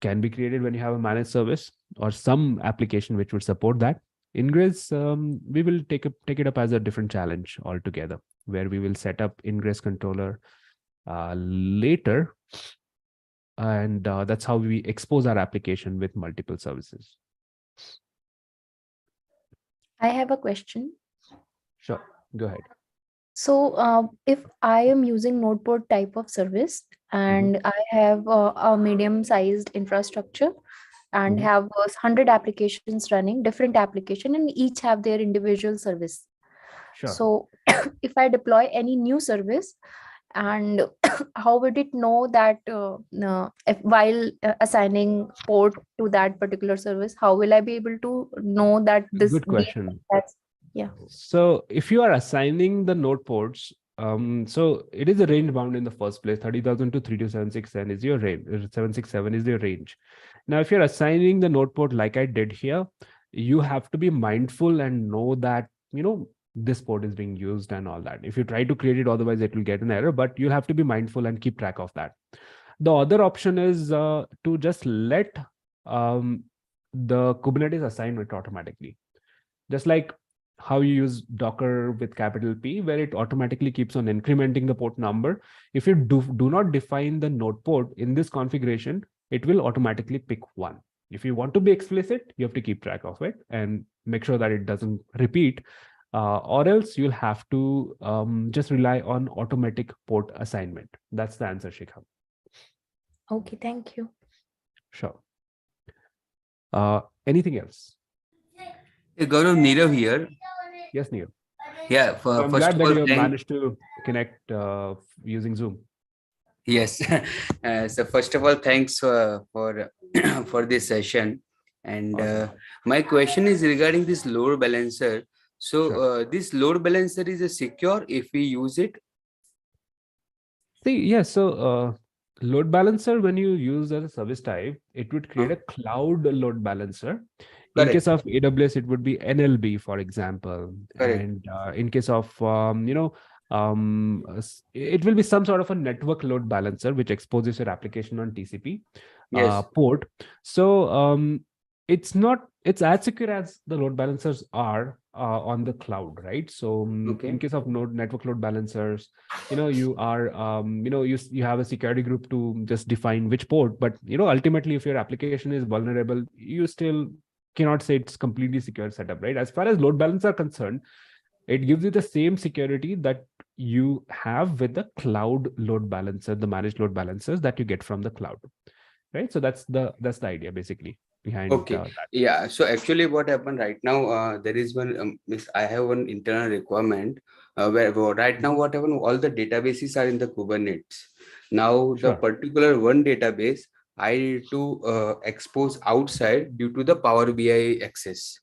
can be created when you have a managed service or some application which would support that. Ingress, we will take it up as a different challenge altogether, where we will set up ingress controller later. And that's how we expose our application with multiple services. I have a question. Sure, go ahead. So if I am using node port type of service and I have a medium-sized infrastructure and have 100 applications running, different application, and each have their individual service. Sure. So if I deploy any new service, and how would it know that if while assigning port to that particular service, how will I be able to know that this? Good question. Yeah. So if you are assigning the node ports, so it is a range bound in the first place. 30,000 to 3276 is your range. 767 is your range. Now, if you're assigning the node port like I did here, you have to be mindful and know that, this port is being used and all that. If you try to create it, otherwise it will get an error, but you'll have to be mindful and keep track of that. The other option is to just let the Kubernetes assign it automatically. Just like how you use Docker with capital P, where it automatically keeps on incrementing the port number. If you do not define the node port in this configuration, it will automatically pick one. If you want to be explicit, you have to keep track of it and make sure that it doesn't repeat, or else you'll have to just rely on automatic port assignment. That's the answer, Shikha. Okay, thank you. Sure. Anything else? Gaurav, Nirav here. Yes, Neil. Yeah, I'm glad that you managed to connect using Zoom. Yes. So first of all, thanks for for this session. And awesome. My question is regarding this load balancer. So Sure. This load balancer is a secure if we use it? See, yeah, so load balancer, when you use as a service type, it would create a cloud load balancer. In Correct. case of AWS, it would be NLB, for example. Correct. And in case of, it will be some sort of a network load balancer, which exposes your application on TCP Yes. port. So it's as secure as the load balancers are on the cloud, right? So Okay. in case of network load balancers, you are, you have a security group to just define which port, but, ultimately, if your application is vulnerable, you still cannot say it's completely secure setup, right? As far as load balancers are concerned, it gives you the same security that you have with the cloud load balancer, the managed load balancers that you get from the cloud, right? So that's the idea, basically. behind Okay. that. Yeah. So actually, what happened right now? There is one. I have one internal requirement where right now what happened? All the databases are in the Kubernetes. Now the Sure. particular one database I need to expose outside due to the Power BI access.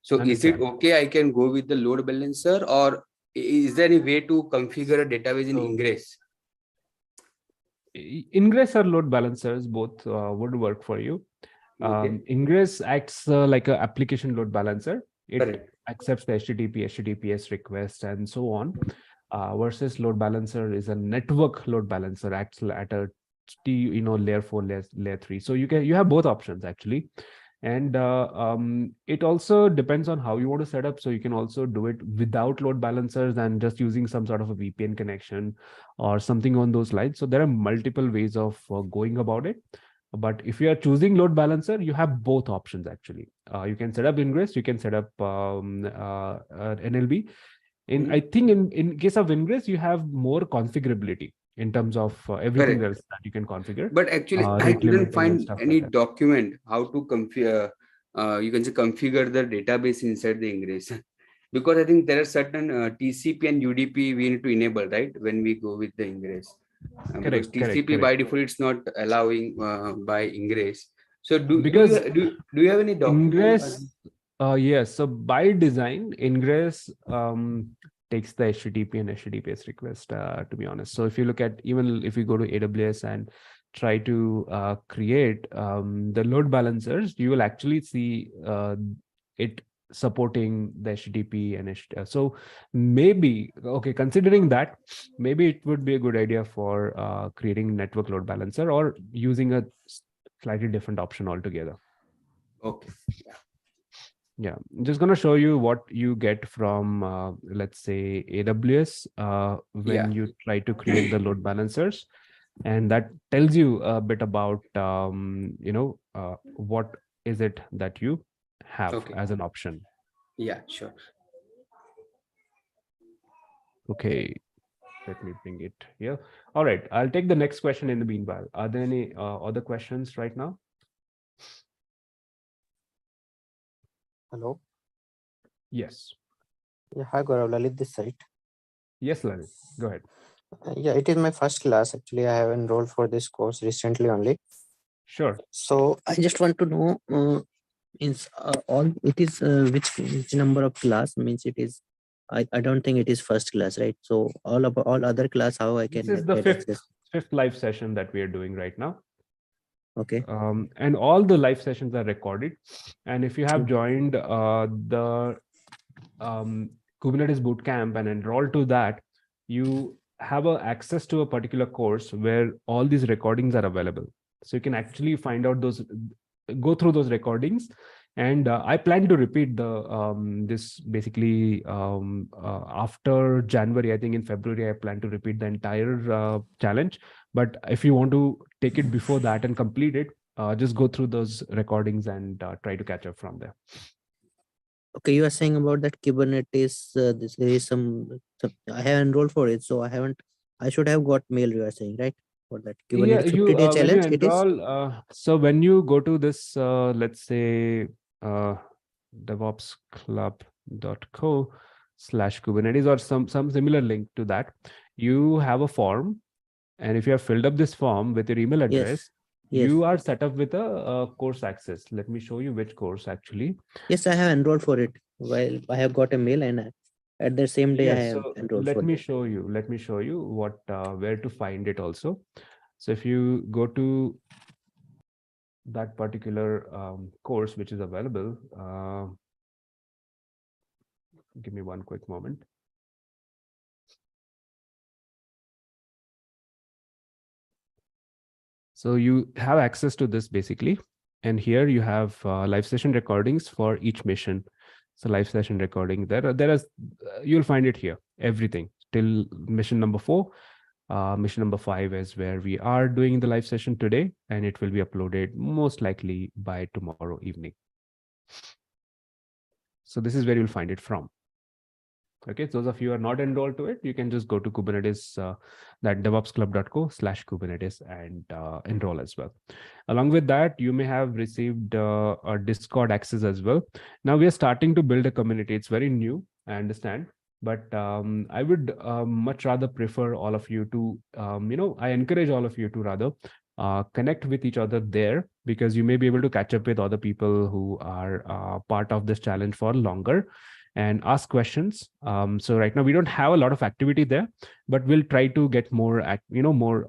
So is it Understand. okay? I can go with the load balancer, or is there any way to configure a database in So- Ingress? Ingress or load balancers both would work for you. Okay. Ingress acts like an application load balancer. It Correct. accepts the HTTP, HTTPS requests, and so on. Versus load balancer is a network load balancer, acts at a layer 4, layer 3. So you have both options actually. And it also depends on how you want to set up. So you can also do it without load balancers and just using some sort of a VPN connection or something on those lines. So there are multiple ways of going about it. But if you are choosing load balancer, you have both options actually. You can set up Ingress, you can set up NLB. I think in case of Ingress, you have more configurability in terms of everything Correct. else that you can configure. But actually, I rate couldn't limiting and find stuff any like that. document how to configure. You can say configure the database inside the Ingress, because I think there are certain TCP and UDP we need to enable, right, when we go with the Ingress. Because TCP by default it's not allowing by Ingress. So do you have any document? Ingress, yes. So by design, Ingress takes the HTTP and HTTPS request, to be honest. So if you look at, even if you go to AWS and try to create the load balancers, you will actually see it supporting the HTTP and HTTP. So maybe, okay, considering that, maybe it would be a good idea for creating network load balancer or using a slightly different option altogether. Okay. Yeah, I'm just going to show you what you get from, let's say, AWS when you try to create the load balancers. And that tells you a bit about, what is it that you have as an option. Yeah, sure. Okay, let me bring it here. All right, I'll take the next question in the meanwhile. Are there any other questions right now? Hello. Yes. Yeah, hi Gaurav, Lalit this side. Yes, Lalit, go ahead. Yeah, it is my first class. Actually, I have enrolled for this course recently only. Sure. So I just want to know, all it is which number of class means it is. I don't think it is first class, right? So all other class, how I can This is the get access? fifth live session that we are doing right now. Okay. And all the live sessions are recorded. And if you have joined the Kubernetes Bootcamp and enrolled to that, you have access to a particular course where all these recordings are available. So you can actually find out go through those recordings. And I plan to repeat this basically after January. I think in February, I plan to repeat the entire challenge. But if you want to take it before that and complete it, just go through those recordings and try to catch up from there. Okay, you are saying about that Kubernetes. There is some. I have enrolled for it, so I haven't. I should have got mail. You are saying, right? For that Kubernetes 50-day challenge. When you enroll, so when you go to this, let's say devopsclub.co/Kubernetes or some similar link to that, you have a form, and if you have filled up this form with your email address, you are set up with a course access. Let me show you which course actually. Yes, I have enrolled for it. Well, I have got a mail, and at the same day I have enrolled. Let me show you what where to find it also. So if you go to that particular course which is available, give me one quick moment. So you have access to this basically, and here you have live session recordings for each mission. So live session recording, you'll find it here, everything till mission number 4. Mission number 5 is where we are doing the live session today, and it will be uploaded most likely by tomorrow evening. So this is where you'll find it from. Okay, those of you who are not enrolled to it, you can just go to Kubernetes, that devopsclub.co/Kubernetes and enroll as well. Along with that, you may have received a Discord access as well. Now we are starting to build a community. It's very new, I understand, but I would much rather prefer all of you to, I encourage all of you to rather connect with each other there, because you may be able to catch up with other people who are part of this challenge for longer and ask questions. So right now we don't have a lot of activity there, but we'll try to get more, more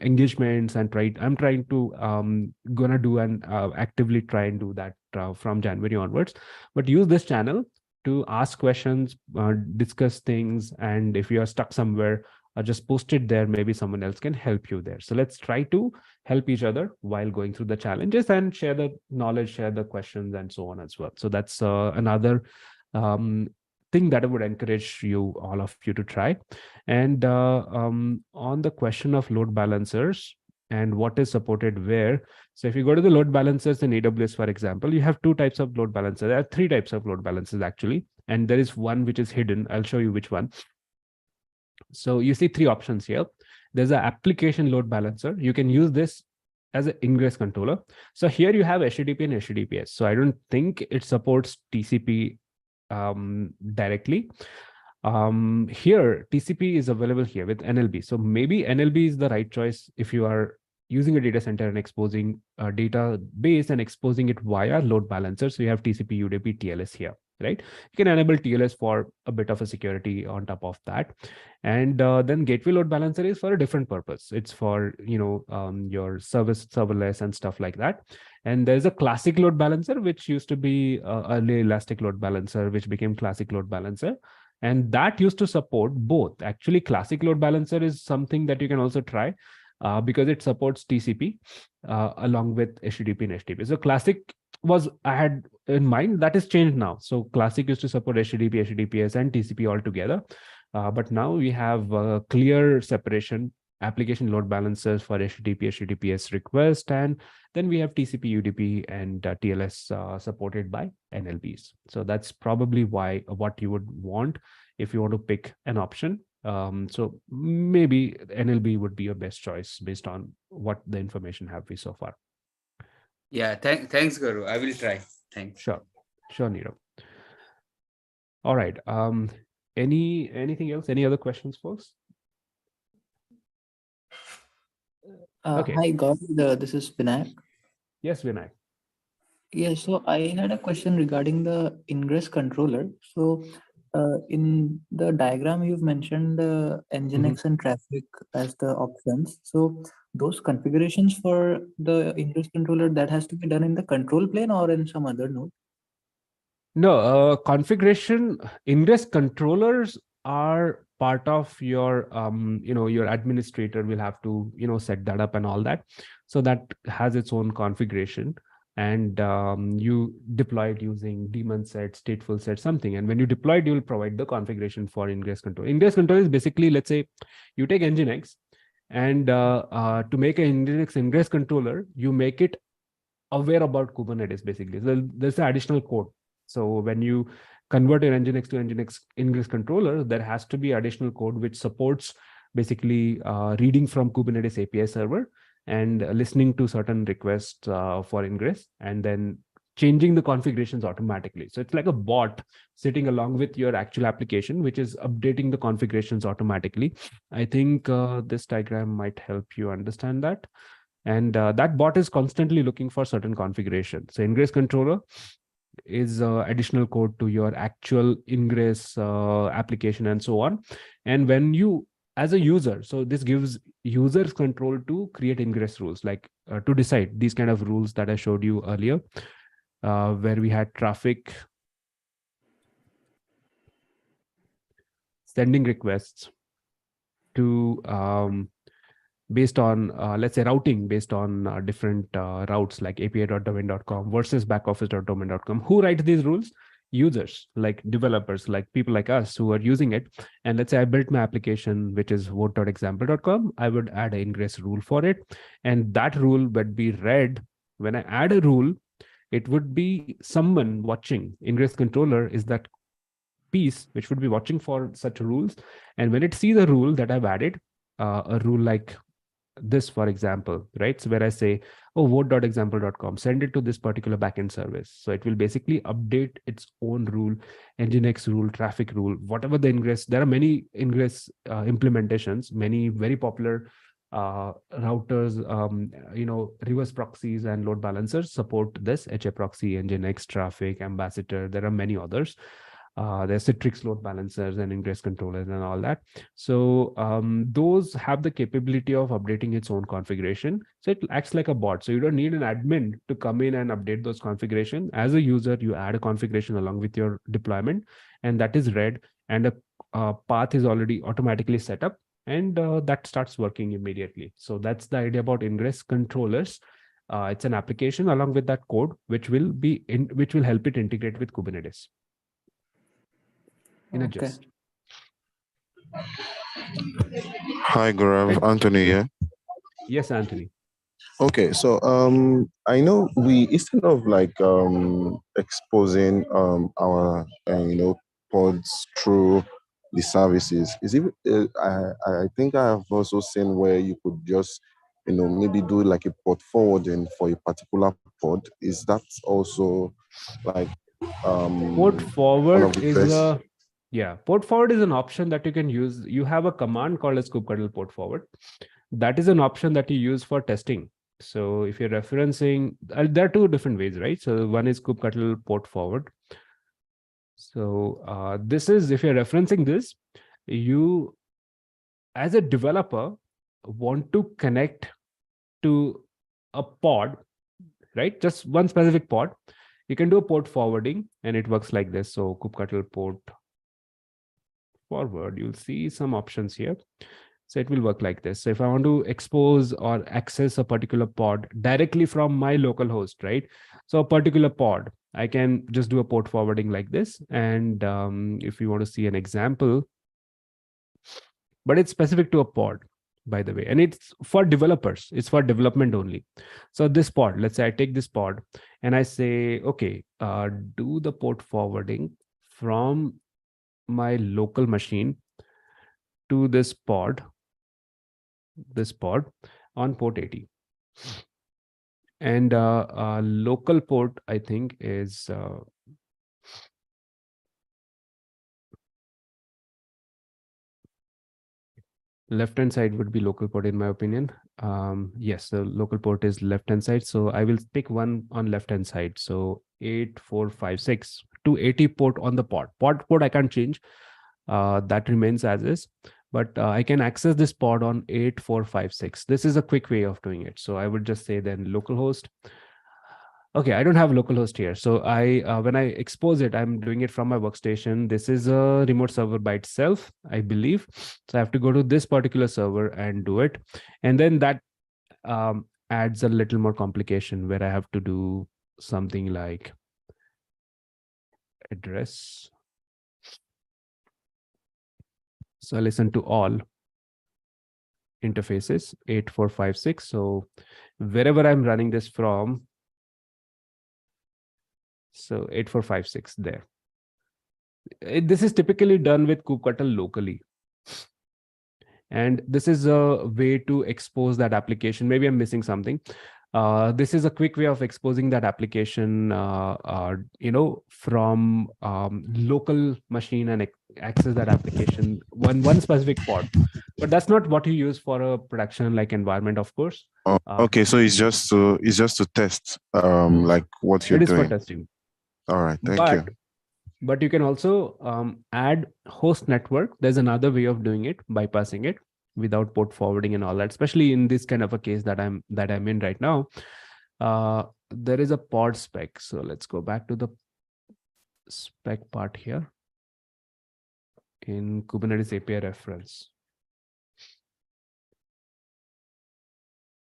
engagements, and I'm trying to gonna do and actively try and do that from January onwards. But use this channel to ask questions, discuss things, and if you are stuck somewhere, just post it there. Maybe someone else can help you there. So let's try to help each other while going through the challenges and share the knowledge, share the questions, and so on as well. So that's another thing that I would encourage you, all of you, to try. And on the question of load balancers and what is supported where. So if you go to the load balancers in AWS, for example, you have two types of load balancers. There are three types of load balancers actually, and there is one which is hidden. I'll show you which one. So you see three options here. There's an application load balancer. You can use this as an ingress controller. So here you have HTTP and HTTPS. So I don't think it supports TCP directly. Here TCP is available here with NLB. So maybe NLB is the right choice if you are using a data center and exposing a database and exposing it via load balancer. So you have TCP, UDP, TLS here, right? You can enable TLS for a bit of a security on top of that. And then gateway load balancer is for a different purpose. It's for, your serverless and stuff like that. And there's a classic load balancer, which used to be early elastic load balancer, which became classic load balancer. And that used to support both. Actually, classic load balancer is something that you can also try because it supports TCP along with HTTP and HTTP. So classic was I had in mind, that is changed now. So classic used to support HTTP, HTTPS, and TCP all together. But now we have a clear separation, application load balancers for HTTP, HTTPS request, and then we have TCP, UDP, and TLS supported by NLBs. So that's probably what you would want if you want to pick an option. So maybe NLB would be your best choice based on what the information have we so far. Yeah, thanks, Gaurav. I will try. Thanks. Sure, Nirav. All right. Anything else? Any other questions, folks? Okay. Hi, God. This is Vinayak. Yes, Vinayak. Yeah, so I had a question regarding the ingress controller. So in the diagram, you've mentioned the Nginx and traffic as the options. So those configurations for the ingress controller, that has to be done in the control plane or in some other node? No, configuration ingress controllers are part of your, your administrator will have to, set that up and all that. So that has its own configuration. And you deploy it using daemon set, stateful set, something. And when you deploy it, you will provide the configuration for ingress control. Ingress control is basically, let's say you take Nginx and to make an Nginx ingress controller, you make it aware about Kubernetes, basically. So there's an additional code. So when you convert your Nginx to Nginx ingress controller, there has to be additional code which supports basically reading from Kubernetes API server and listening to certain requests for ingress, and then changing the configurations automatically. So it's like a bot sitting along with your actual application, which is updating the configurations automatically. I think this diagram might help you understand that. And that bot is constantly looking for certain configuration. So ingress controller is additional code to your actual ingress application and so on. And when you, as a user, so this gives users control to create ingress rules, like to decide these kind of rules that I showed you earlier, where we had traffic, sending requests to based on, let's say, routing based on different routes like api.domain.com versus backoffice.domain.com. Who writes these rules? Users, like developers, like people like us who are using it. And let's say I built my application, which is vote.example.com. I would add an ingress rule for it. And that rule would be read. When I add a rule, it would be someone watching. Ingress controller is that piece which would be watching for such rules. And when it sees a rule that I've added, a rule like this, for example, right? So where I say, oh, vote.example.com, send it to this particular backend service. So it will basically update its own rule, Nginx rule, traffic rule, whatever the ingress. There are many ingress implementations, many very popular routers, reverse proxies and load balancers support this HA proxy, Nginx, traffic, ambassador. There are many others. There's Citrix load balancers and ingress controllers and all that. So those have the capability of updating its own configuration. So it acts like a bot. So you don't need an admin to come in and update those configuration. As a user, you add a configuration along with your deployment, and that is read, and a path is already automatically set up, and that starts working immediately. So that's the idea about ingress controllers. It's an application along with that code, which will help it integrate with Kubernetes. In a gist. Hi, Gaurav. Anthony here. Yes, Anthony. Okay, so I know we, instead of like exposing our pods through the services, is it I think I have also seen where you could just maybe do like a port forwarding for a particular pod. Is that also like port forward is best? port forward is an option that you can use. You have a command called as kubectl port forward. That is an option that you use for testing. So if you're referencing, there are two different ways, right? So one is kubectl port forward. So this is, if you're referencing this, you as a developer want to connect to a pod, right? Just one specific pod. You can do a port forwarding, and it works like this. So kubectl port forward, you'll see some options here. So it will work like this. So if I want to expose or access a particular pod directly from my local host, right? So a particular pod, I can just do a port forwarding like this. And if you want to see an example, but it's specific to a pod, by the way, and it's for developers. It's for development only. So this pod, let's say I take this pod and I say, okay, do the port forwarding from my local machine to this pod on port 80. And local port, I think, is left-hand side would be local port, in my opinion. Yes, the local port is left-hand side. So I will pick one on left-hand side. So 8456 to 80 port on the pod. Port I can't change. That remains as is. But I can access this pod on 8456. This is a quick way of doing it. So I would just say then localhost. Okay, I don't have localhost here. So when I expose it, I'm doing it from my workstation. This is a remote server by itself, I believe. So I have to go to this particular server and do it. And then that adds a little more complication where I have to do something like address. So I listen to all interfaces 8456. So wherever I'm running this from, so 8456 there. This is typically done with kubectl locally. And this is a way to expose that application. Maybe I'm missing something. This is a quick way of exposing that application, from local machine and access that application one specific pod. But that's not what you use for a production like environment, of course. Oh, okay, so it's just to test like what you're doing. It is for testing. All right, thank you. But you can also add host network. There's another way of doing it, bypassing it without port forwarding and all that, especially in this kind of a case that I'm in right now. There is a pod spec. So let's go back to the spec part here in Kubernetes API reference.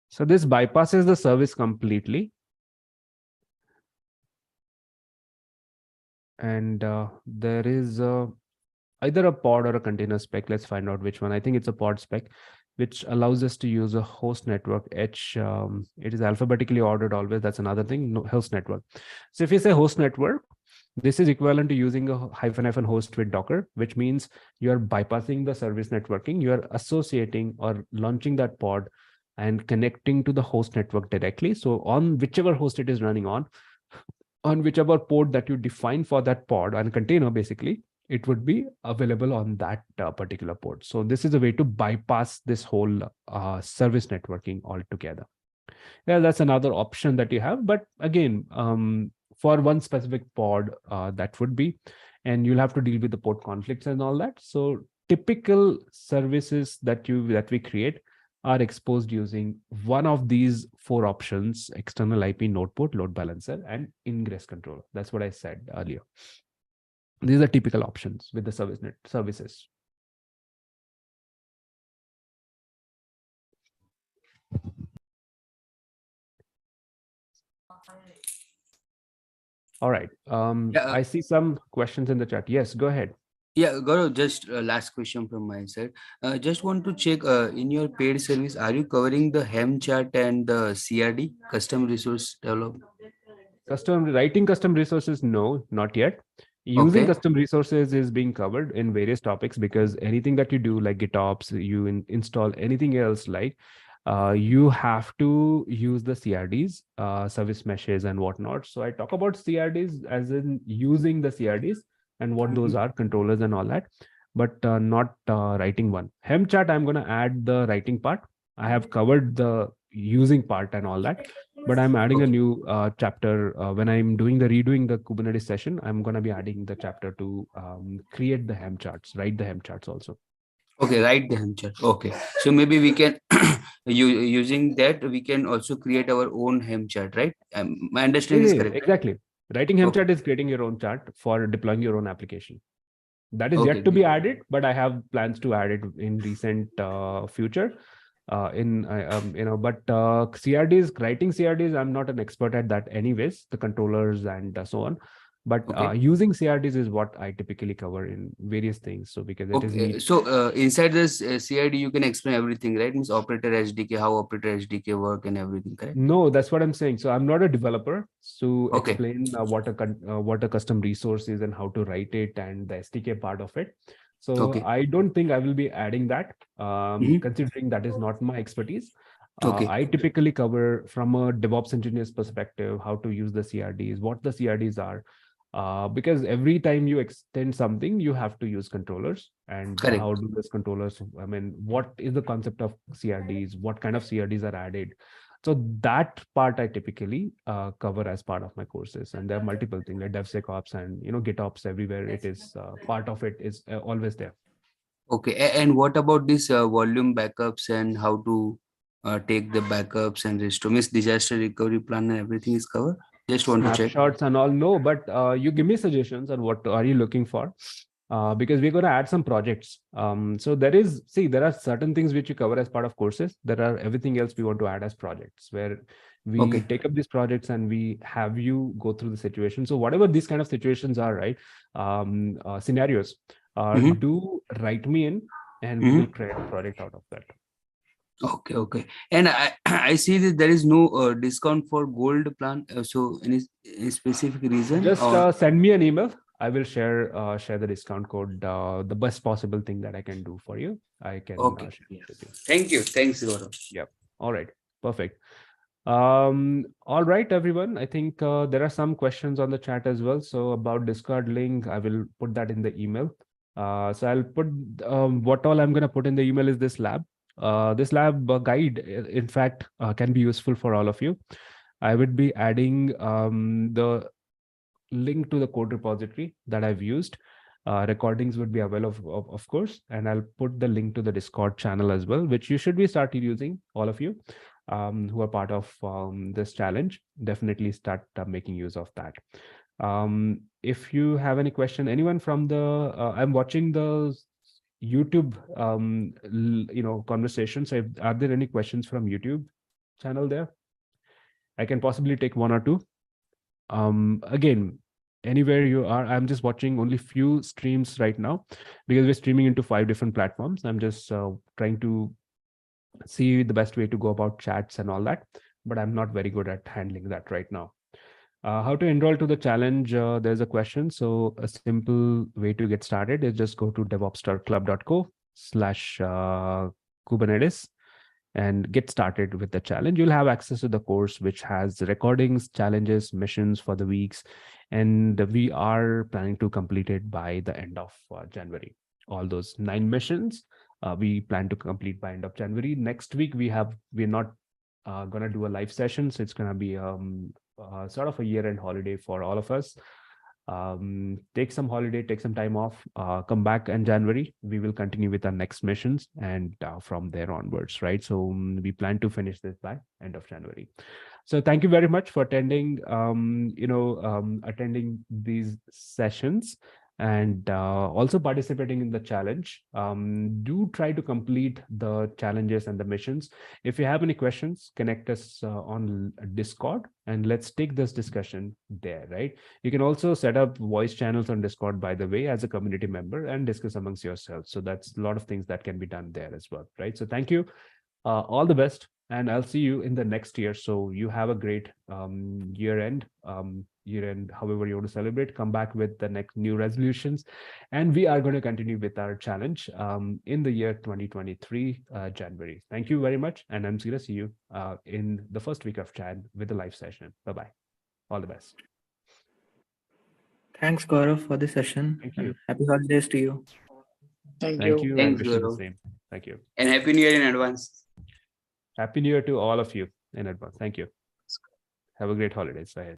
So this bypasses the service completely. And there is either a pod or a container spec. Let's find out which one. I think it's a pod spec. which allows us to use a host network. It is alphabetically ordered always. That's another thing, no, host network. So if you say host network, this is equivalent to using a -- host with Docker, which means you're bypassing the service networking. You're associating or launching that pod and connecting to the host network directly. So on whichever host it is running on whichever port that you define for that pod and container, basically, it would be available on that particular port. So this is a way to bypass this whole service networking altogether. Yeah, that's another option that you have. But again, for one specific pod, that would be, and you'll have to deal with the port conflicts and all that. So typical services that we create are exposed using one of these 4 options: external IP, node port, load balancer, and ingress controller. That's what I said earlier. These are typical options with the services. All right. I see some questions in the chat. Yes, go ahead. Yeah, Gaurav, just last question from my side. Just want to check in your paid service, are you covering the Helm chart and the CRD, custom resource development? Writing custom resources, no, not yet. Using custom resources is being covered in various topics, because anything that you do, like GitOps, you install anything else, like you have to use the CRDs, service meshes and whatnot. So I talk about CRDs as in using the CRDs and what those are, controllers and all that, but not writing one. Helm chart, I'm going to add the writing part. I have covered the using part and all that, but I'm adding a new chapter when I'm redoing the Kubernetes session. I'm going to be adding the chapter to create the Helm charts, write the Helm charts also. Okay, write the Helm chart. Okay, so maybe we can using that we can also create our own Helm chart, right? My understanding is correct. Exactly. Writing Helm chart is creating your own chart for deploying your own application. That is yet to be added, but I have plans to add it in recent future. But CRDs, writing CRDs, I'm not an expert at that anyways, the controllers and so on. But using CRDs is what I typically cover in various things. So because it is so inside this CRD, you can explain everything, right? Means operator SDK, how operator SDK work and everything, correct? No, that's what I'm saying. So I'm not a developer to explain what a custom resource is and how to write it and the SDK part of it. So I don't think I will be adding that, considering that is not my expertise. I typically cover from a DevOps engineer's perspective how to use the CRDs, what the CRDs are. Because every time you extend something, you have to use controllers. And how do those controllers, I mean, what is the concept of CRDs? What kind of CRDs are added? So that part I typically cover as part of my courses. And there are multiple things like DevSecOps and GitOps everywhere. It is part of it is always there. Okay, and what about this volume backups and how to take the backups and restore? Means disaster recovery plan and everything is covered? Just want to check. Snapshots and all, no, but you give me suggestions on what are you looking for, because we're going to add some projects. So there are certain things which you cover as part of courses. There are everything else we want to add as projects, where we take up these projects and we have you go through the situation. So whatever these kind of situations are, right, scenarios, do write me in and we will create a project out of that. Okay. And I see that there is no discount for gold plan. So any specific reason? Just send me an email. I will share the discount code. The best possible thing that I can do for you, I can share it with you. Thank you. Thanks, Gaurav. Yep. All right. Perfect. All right, everyone. I think there are some questions on the chat as well. So about Discord link, I will put that in the email. So I'll put what all I'm going to put in the email is this lab. This lab guide, in fact, can be useful for all of you. I would be adding the link to the code repository that I've used. Recordings would be available, of course, and I'll put the link to the Discord channel as well, which you should be started using, all of you who are part of this challenge. Definitely start making use of that. If you have any question, anyone from the, I'm watching the YouTube, conversation. So are there any questions from YouTube channel there? I can possibly take one or two. Again, anywhere you are, I'm just watching only few streams right now because we're streaming into 5 different platforms. I'm just trying to see the best way to go about chats and all that, but I'm not very good at handling that right now. How to enroll to the challenge? There's a question. So a simple way to get started is just go to devopsstarclub.co/Kubernetes and get started with the challenge. You'll have access to the course, which has recordings, challenges, missions for the weeks. And we are planning to complete it by the end of January. All those 9 missions, we plan to complete by end of January. Next week, we're not going to do a live session. So it's going to be sort of a year-end holiday for all of us. Take some holiday, take some time off, come back in January. We will continue with our next missions and from there onwards, right? So we plan to finish this by end of January. So thank you very much for attending, attending these sessions and also participating in the challenge. Do try to complete the challenges and the missions. If you have any questions, connect us on Discord and let's take this discussion there, right? You can also set up voice channels on Discord, by the way, as a community member and discuss amongst yourselves. So that's a lot of things that can be done there as well, right? So thank you. All the best. And I'll see you in the next year. So you have a great year end, however you want to celebrate. Come back with the next new resolutions. And we are going to continue with our challenge in the year 2023, January. Thank you very much. And I'm going to see you in the first week of Jan with the live session. Bye-bye. All the best. Thanks, Gaurav, for the session. Thank you. Happy holidays to you. Thank Thank you. you. Thanks, And wish you the Gaurav. same. Thank you. And Happy New Year in advance. Happy New Year to all of you in advance. Thank you. Have a great holidays ahead.